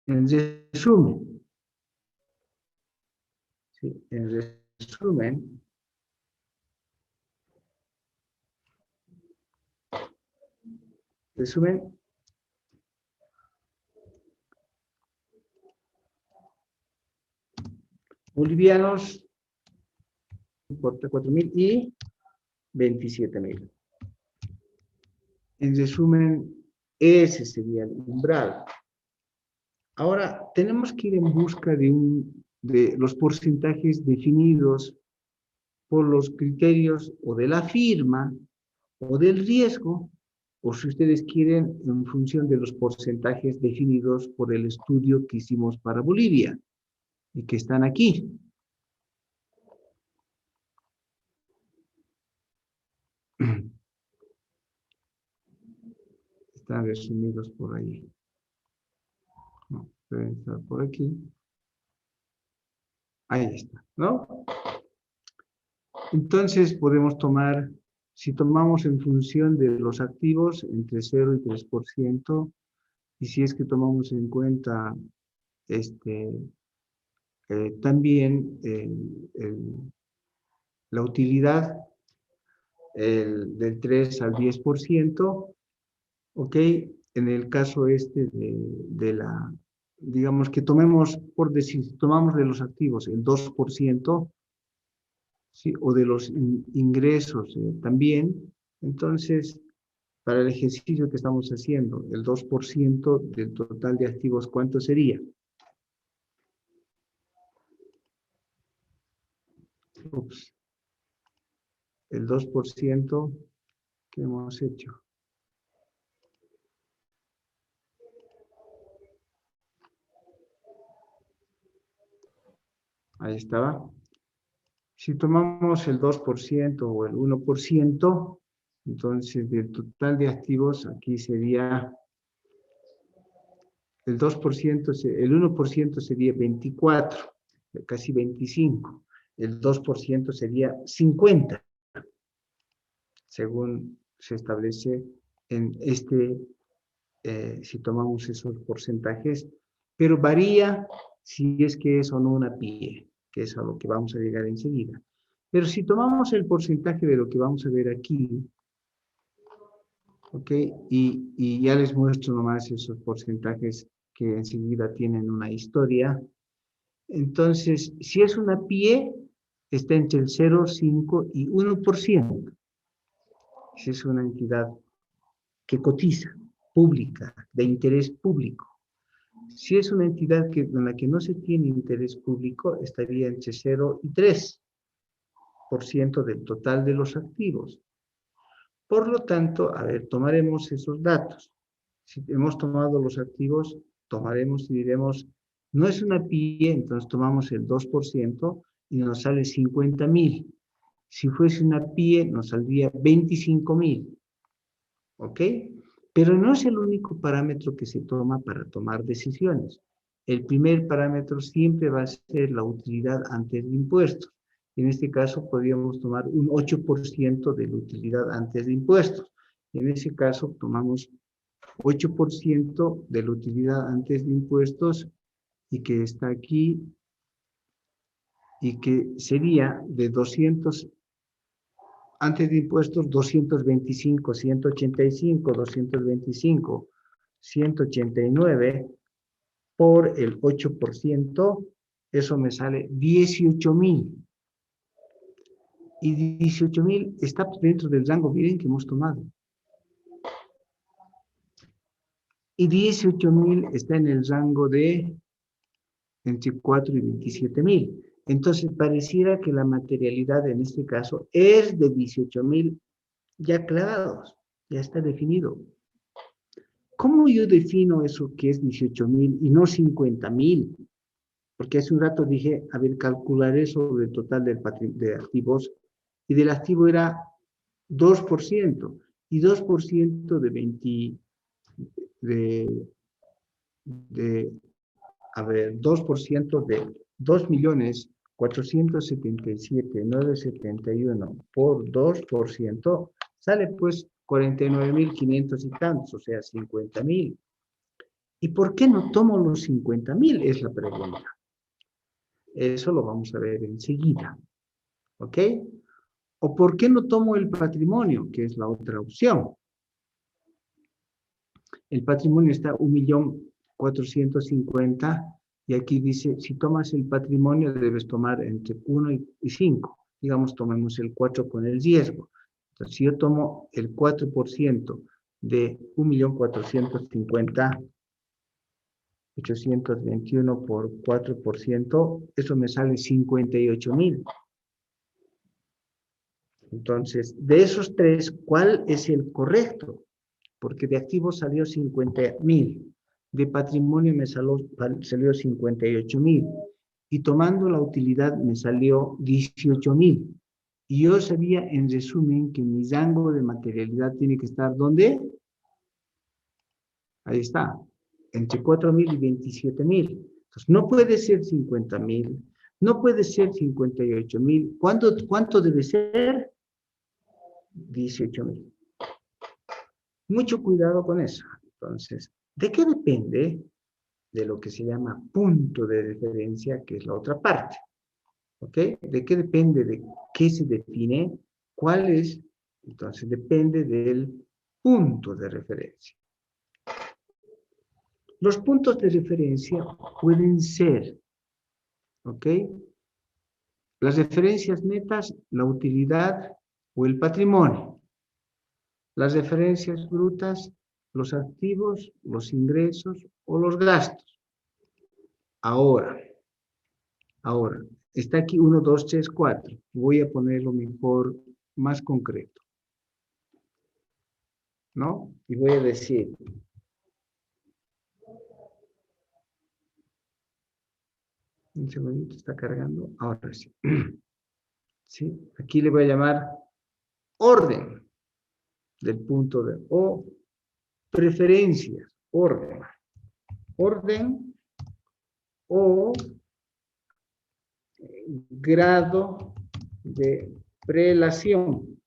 En resumen, ¿sí? En resumen, bolivianos, no importa, 4.000 y 27.000. En resumen, ese sería el umbral. Ahora, tenemos que ir en busca de los porcentajes definidos por los criterios o de la firma o del riesgo, o si ustedes quieren, en función de los porcentajes definidos por el estudio que hicimos para Bolivia y que están aquí. Están resumidos por ahí. No, deben estar por aquí. Ahí está, ¿no? Entonces podemos tomar, si tomamos en función de los activos, entre 0 y 3%, y si es que tomamos en cuenta también la utilidad del 3 al 10%, ¿ok? En el caso digamos que tomemos, por decir, tomamos de los activos el 2%, ¿sí? O de los ingresos también, entonces, para el ejercicio que estamos haciendo, el 2% del total de activos, ¿cuánto sería? Ups. El 2% que hemos hecho. Ahí estaba. Si tomamos el 2% o el 1%, entonces del total de activos aquí sería el 2%, el 1% sería 24, casi 25. El 2% sería 50, según se establece en si tomamos esos porcentajes, pero varía si es que es o no una PIE, que es a lo que vamos a llegar enseguida. Pero si tomamos el porcentaje de lo que vamos a ver aquí, ¿ok? Y ya les muestro nomás esos porcentajes que enseguida tienen una historia. Entonces, si es una PIE, está entre el 0, 5 y 1%. Si es una entidad que cotiza, pública, de interés público. Si es una entidad en la que no se tiene interés público, estaría entre 0 y 3% del total de los activos. Por lo tanto, a ver, tomaremos esos datos. Si hemos tomado los activos, tomaremos y diremos, no es una PIE, entonces tomamos el 2% y nos sale 50.000. Si fuese una PIE, nos saldría 25.000. ¿Ok? Pero no es el único parámetro que se toma para tomar decisiones. El primer parámetro siempre va a ser la utilidad antes de impuestos. En este caso, podríamos tomar un 8% de la utilidad antes de impuestos. En ese caso, tomamos 8% de la utilidad antes de impuestos y que está aquí y que sería de 200, antes de impuestos 225, 185, 225, 189 por el 8%, eso me sale 18.000. Y 18.000 está dentro del rango, miren, que hemos tomado. Y 18.000 está en el rango de entre 4 y 27.000. Entonces, pareciera que la materialidad en este caso es de 18.000 ya clavados, ya está definido. ¿Cómo yo defino eso que es 18.000 y no 50.000? Porque hace un rato dije, a ver, calcularé sobre el total de activos, y del activo era 2%, y 2% de 2% de 2.477.971 por 2%, sale pues 49.500 y tantos, o sea, 50.000. ¿Y por qué no tomo los 50.000? Es la pregunta. Eso lo vamos a ver enseguida. ¿Ok? ¿O por qué no tomo el patrimonio? Que es la otra opción. El patrimonio está 1.450.000 Y aquí dice, si tomas el patrimonio, debes tomar entre 1 y 5. Digamos, tomemos el 4 con el riesgo. Entonces, si yo tomo el 4% de 1.450.821 por 4%, eso me sale 58.000. Entonces, de esos tres, ¿cuál es el correcto? Porque de activos salió 50.000, de patrimonio me salió 58.000, y tomando la utilidad me salió 18.000. Y yo sabía, en resumen, que mi rango de materialidad tiene que estar, ¿dónde? Ahí está, entre 4.000 y 27.000. Entonces, no puede ser 50.000, no puede ser 58.000. ¿Cuánto debe ser? 18.000. Mucho cuidado con eso. Entonces, ¿de qué depende? De lo que se llama punto de referencia, que es la otra parte. ¿Ok? ¿De qué depende? ¿De qué se define? ¿Cuál es? Entonces, depende del punto de referencia. Los puntos de referencia pueden ser, ¿ok? Las referencias netas, la utilidad o el patrimonio. Las referencias brutas, los activos, los ingresos o los gastos. Ahora, está aquí 1, 2, 3, 4. Voy a ponerlo mejor, más concreto, ¿no? Y voy a decir, un segundito, está cargando, ahora sí. ¿Sí? Aquí le voy a llamar orden del punto de, o preferencias, orden o grado de prelación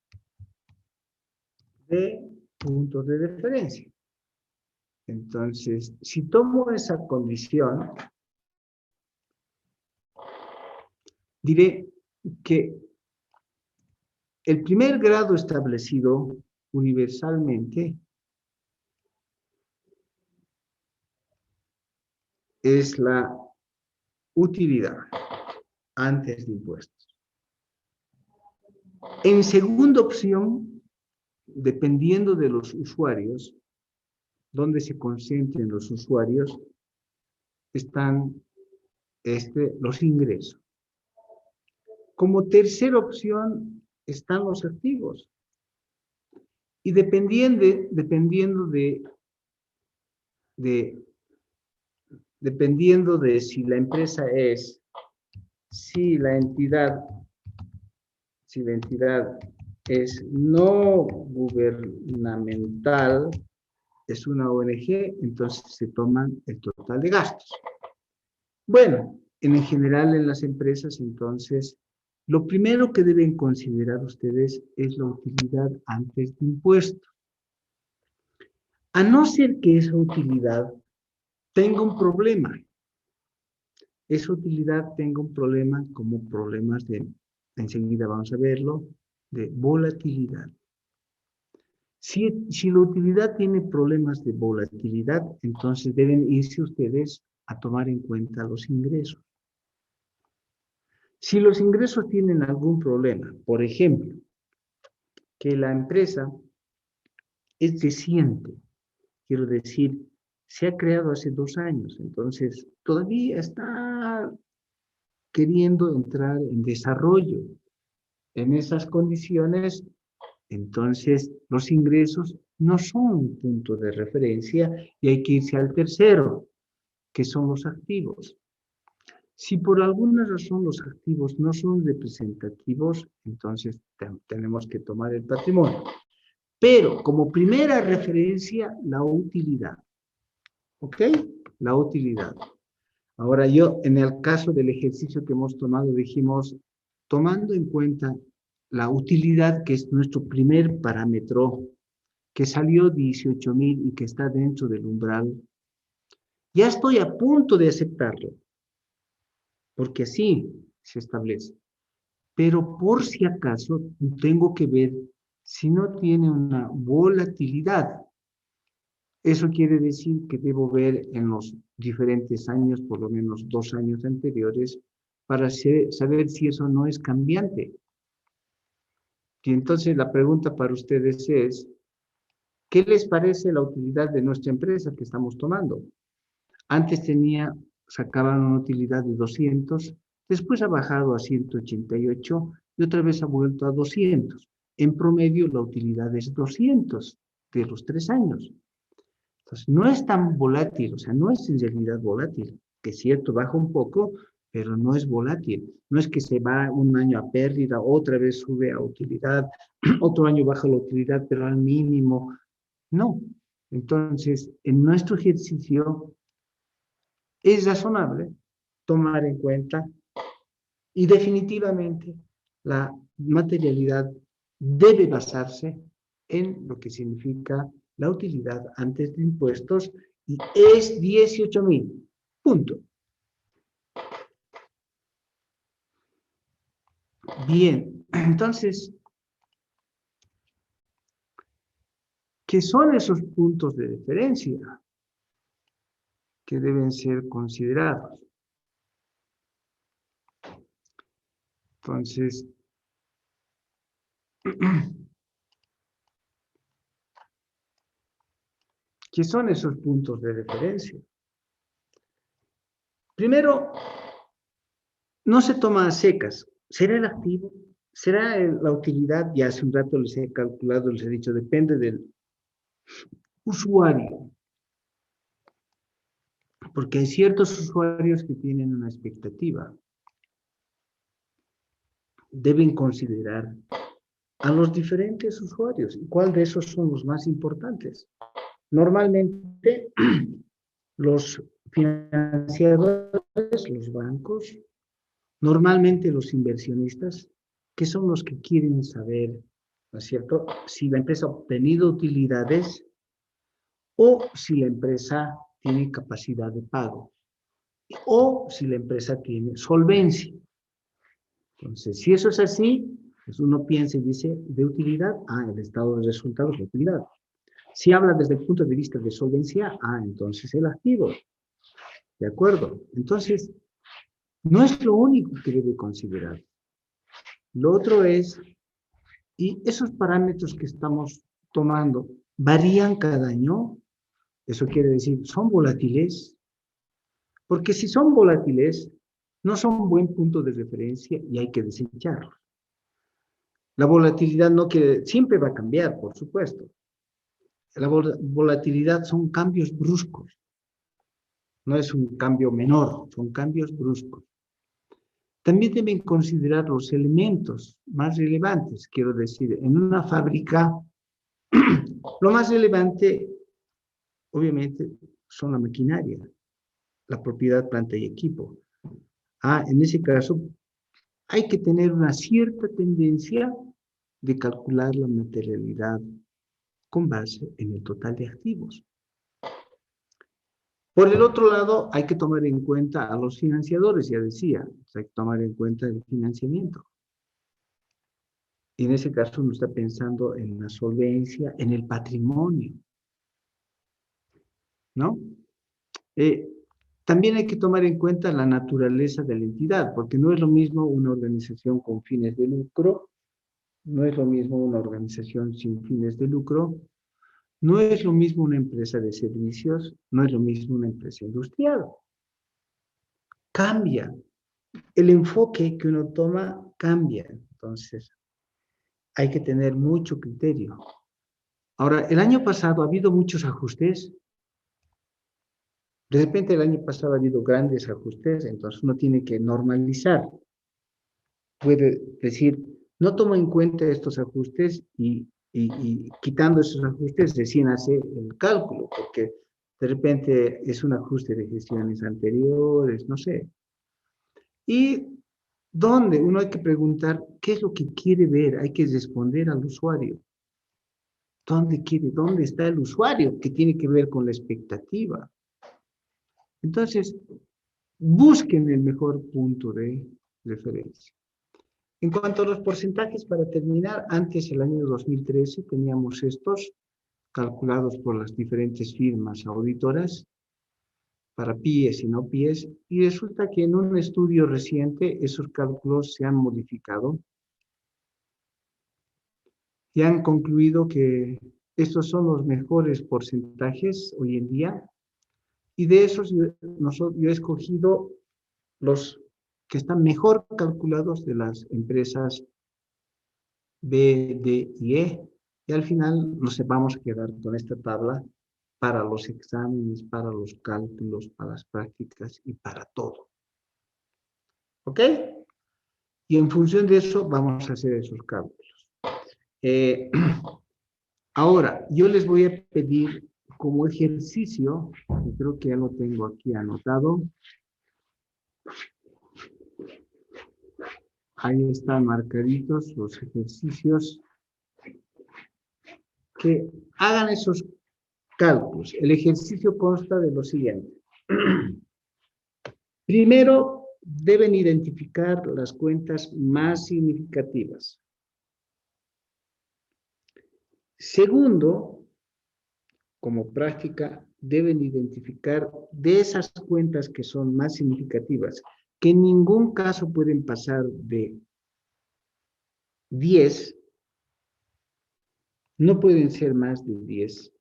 de puntos de referencia. Entonces, si tomo esa condición, diré que el primer grado establecido universalmente es la utilidad antes de impuestos. En segunda opción, dependiendo de los usuarios, donde se concentren los usuarios, están los ingresos. Como tercera opción están los activos. Y dependiendo de si la empresa si la entidad es no gubernamental, es una ONG, entonces se toman el total de gastos. Bueno, en general en las empresas, entonces, lo primero que deben considerar ustedes es la utilidad antes de impuestos. A no ser que esa utilidad tenga un problema. Esa utilidad tenga un problema como problemas enseguida vamos a verlo, de volatilidad. Si la utilidad tiene problemas de volatilidad, entonces deben irse ustedes a tomar en cuenta los ingresos. Si los ingresos tienen algún problema, por ejemplo, que la empresa es reciente, quiero decir, se ha creado hace 2 años, entonces todavía está queriendo entrar en desarrollo. En esas condiciones, entonces los ingresos no son un punto de referencia y hay que irse al tercero, que son los activos. Si por alguna razón los activos no son representativos, entonces tenemos que tomar el patrimonio. Pero como primera referencia, la utilidad. ¿Ok? La utilidad. Ahora en el caso del ejercicio que hemos tomado, dijimos, tomando en cuenta la utilidad, que es nuestro primer parámetro, que salió 18.000 y que está dentro del umbral, ya estoy a punto de aceptarlo, porque así se establece. Pero por si acaso, tengo que ver si no tiene una volatilidad. Eso quiere decir que debo ver en los diferentes años, por lo menos 2 años anteriores, para saber si eso no es cambiante. Y entonces la pregunta para ustedes es, ¿qué les parece la utilidad de nuestra empresa que estamos tomando? Antes sacaban una utilidad de 200, después ha bajado a 188 y otra vez ha vuelto a 200. En promedio la utilidad es 200 de los 3 años. Entonces, no es tan volátil, o sea, no es en realidad volátil, que es cierto, baja un poco, pero no es volátil. No es que se va un año a pérdida, otra vez sube a utilidad, otro año baja la utilidad, pero al mínimo. No. Entonces, en nuestro ejercicio es razonable tomar en cuenta y definitivamente la materialidad debe basarse en lo que significa la utilidad antes de impuestos y es 18,000. Punto. Bien, entonces, ¿qué son esos puntos de referencia que deben ser considerados? Entonces, ¿qué son esos puntos de referencia? Primero, no se toma a secas. ¿Será el activo? ¿Será la utilidad? Ya hace un rato les he calculado, les he dicho, depende del usuario. Porque hay ciertos usuarios que tienen una expectativa. Deben considerar a los diferentes usuarios. ¿Y cuál de esos son los más importantes? Normalmente, los financiadores, los bancos, normalmente los inversionistas, que son los que quieren saber, ¿no es cierto?, si la empresa ha obtenido utilidades o si la empresa tiene capacidad de pago o si la empresa tiene solvencia. Entonces, si eso es así, pues uno piensa y dice, de utilidad, el estado de resultados de utilidad. Si habla desde el punto de vista de solvencia, entonces el activo. ¿De acuerdo? Entonces, no es lo único que debe considerar. Lo otro es, y esos parámetros que estamos tomando, ¿varían cada año? Eso quiere decir, ¿son volátiles? Porque si son volátiles, no son un buen punto de referencia y hay que desecharlos. La volatilidad siempre va a cambiar, por supuesto. La volatilidad son cambios bruscos. No es un cambio menor, son cambios bruscos. También deben considerar los elementos más relevantes. Quiero decir, en una fábrica, lo más relevante, obviamente, son la maquinaria, la propiedad, planta y equipo. En ese caso, hay que tener una cierta tendencia de calcular la materialidad con base en el total de activos. Por el otro lado, hay que tomar en cuenta a los financiadores, ya decía, hay que tomar en cuenta el financiamiento. Y en ese caso uno está pensando en la solvencia, en el patrimonio, ¿no? También hay que tomar en cuenta la naturaleza de la entidad, porque no es lo mismo una organización con fines de lucro, no es lo mismo una organización sin fines de lucro, no es lo mismo una empresa de servicios, no es lo mismo una empresa industrial. Cambia. El enfoque que uno toma cambia. Entonces, hay que tener mucho criterio. Ahora, el año pasado ha habido muchos ajustes. De repente el año pasado ha habido grandes ajustes, entonces uno tiene que normalizar. Puede decir, no tomo en cuenta estos ajustes y quitando esos ajustes recién hace el cálculo, porque de repente es un ajuste de gestiones anteriores, no sé. Y ¿dónde? Uno hay que preguntar qué es lo que quiere ver, hay que responder al usuario. ¿Dónde está el usuario? Que tiene que ver con la expectativa. Entonces, busquen el mejor punto de referencia. En cuanto a los porcentajes, para terminar, antes, el año 2013, teníamos estos, calculados por las diferentes firmas auditoras para PIEs y no PIEs, y resulta que en un estudio reciente esos cálculos se han modificado y han concluido que estos son los mejores porcentajes hoy en día, y de esos yo he escogido los que están mejor calculados de las empresas B, D y E, y al final nos vamos a quedar con esta tabla para los exámenes, para los cálculos, para las prácticas y para todo. ¿Ok? Y en función de eso vamos a hacer esos cálculos. Ahora, yo les voy a pedir como ejercicio, que creo que ya lo tengo aquí anotado. Ahí están marcaditos los ejercicios. Que hagan esos cálculos. El ejercicio consta de lo siguiente. Primero, deben identificar las cuentas más significativas. Segundo, como práctica, deben identificar de esas cuentas que son más significativas, que en ningún caso pueden pasar de 10, no pueden ser más de 10.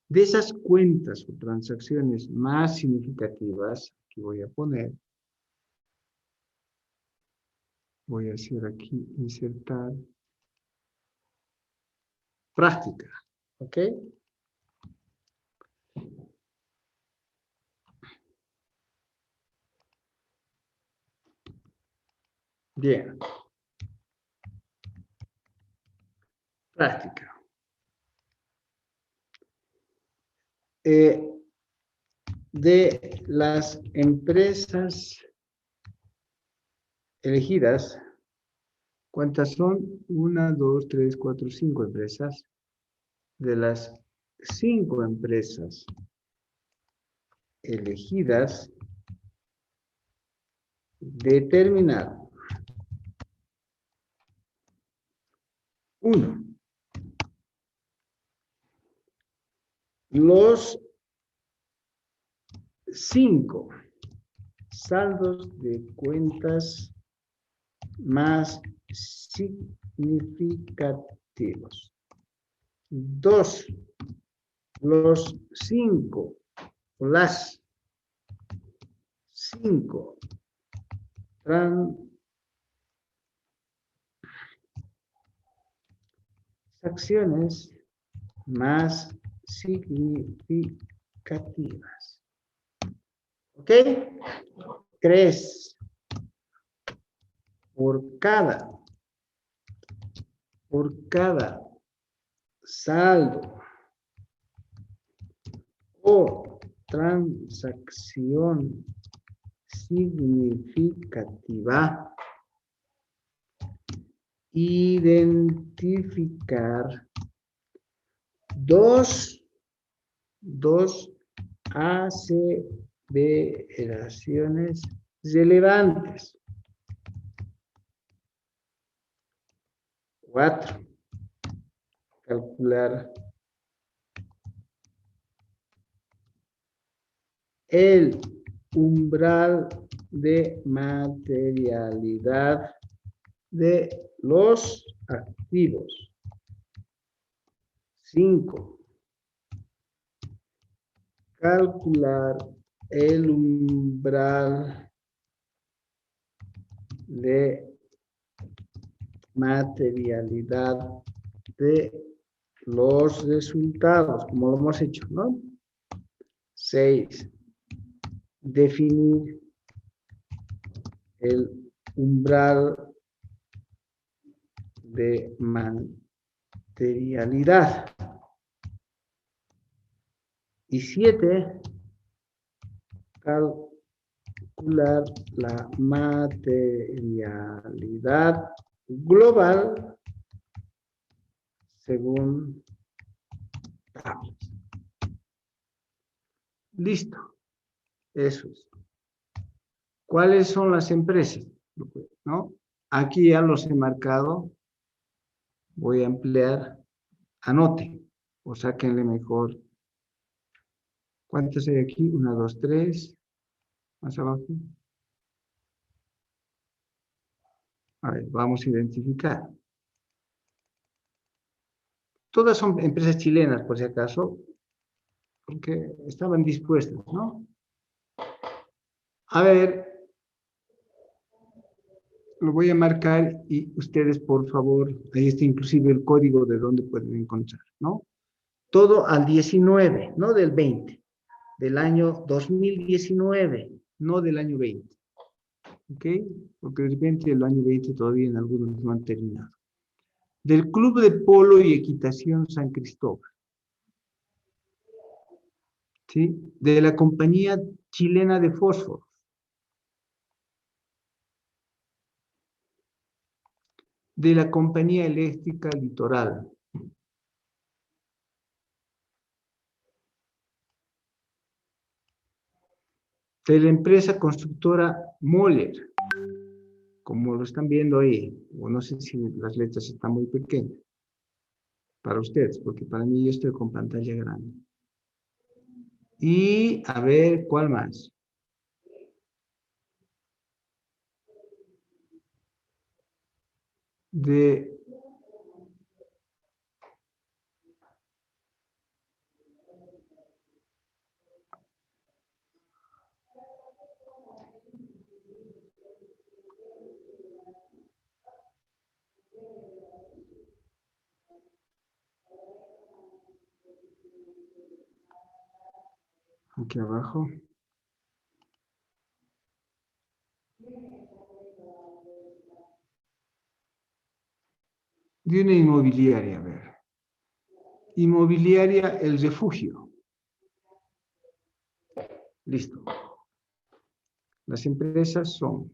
De esas cuentas o transacciones más significativas, que voy a poner, voy a hacer aquí, insertar, práctica, ¿ok? Bien. Práctica. De las empresas elegidas, ¿cuántas son? 1, 2, 3, 4, 5 empresas. De las 5 empresas elegidas, determinar. 1. Los 5 saldos de cuentas más significativos. 2. Los 5, las 5 transacciones más significativas. ¿Ok? 3. Por cada saldo o transacción significativa, identificar dos aseveraciones relevantes. 4. Calcular el umbral de materialidad de los activos. 5. Calcular el umbral de materialidad de los resultados, como lo hemos hecho, ¿no? 6. Definir el umbral de materialidad. Y 7. Calcular la materialidad global según tablas. Listo. Eso es. ¿Cuáles son las empresas? ¿No? Aquí ya los he marcado. Voy a emplear. Anote. o sáquenle mejor. ¿Cuántas hay aquí? 1, 2, 3. Más abajo. A ver, vamos a identificar. Todas son empresas chilenas, por si acaso, porque estaban dispuestas, ¿no? A ver, lo voy a marcar y ustedes, por favor, ahí está inclusive el código de donde pueden encontrar, ¿no? Todo al 19, no del 20, del año 2019, no del año 20. ¿Ok? Porque de repente el año 20 todavía en algunos no han terminado. Del Club de Polo y Equitación San Cristóbal. ¿Sí? De la Compañía Chilena de Fósforos. De la Compañía Eléctrica Litoral. De la empresa constructora Moller, como lo están viendo ahí, o no sé si las letras están muy pequeñas para ustedes, porque para mí yo estoy con pantalla grande. Y a ver, ¿cuál más? De aquí abajo. De una inmobiliaria, a ver. Inmobiliaria El Refugio. Listo. Las empresas son,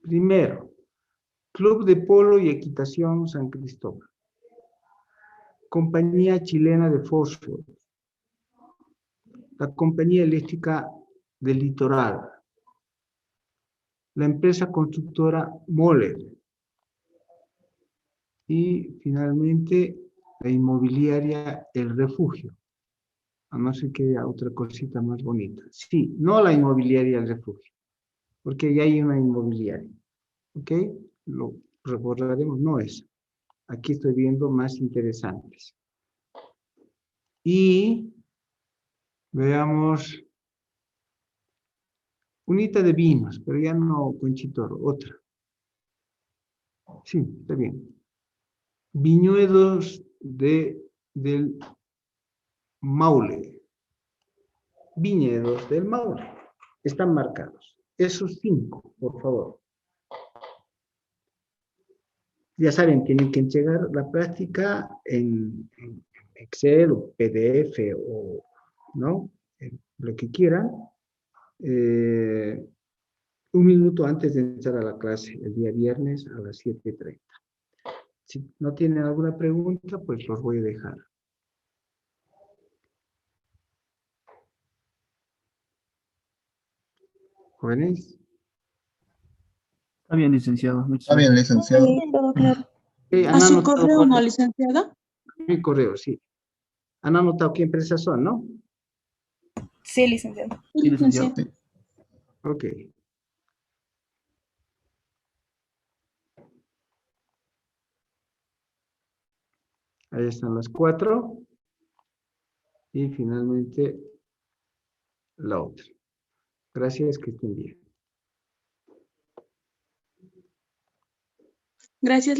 primero, Club de Polo y Equitación San Cristóbal. Compañía Chilena de Fósforos. La Compañía Eléctrica del Litoral. La empresa constructora Moller. Y finalmente la inmobiliaria El Refugio. A no ser que haya otra cosita más bonita. Sí, no la inmobiliaria El Refugio, porque ya hay una inmobiliaria. ¿Ok? Lo recordaremos, no es. Aquí estoy viendo más interesantes. Y veamos Unita de vinos, pero ya no Conchitoro, otra. Sí, está bien. Viñedos del Maule. Viñedos del Maule. Están marcados. Esos 5, por favor. Ya saben, tienen que entregar la práctica en Excel o PDF o, ¿no? Lo que quieran. 1 minuto antes de entrar a la clase, el día viernes a las 7:30. Si no tienen alguna pregunta, pues los voy a dejar. ¿Jóvenes? Está bien, licenciado. Muchas Está bien, gracias. licenciado. Sí, todo claro. ¿Han ¿A su anotado correo, cuál no, es licenciada? mi correo? Sí. ¿Han anotado qué empresas son, no? Sí, licenciado. Sí, Sí, licenciado. licenciada. Ok. Ahí están las 4. Y finalmente la otra. Gracias, que estén bien. Gracias.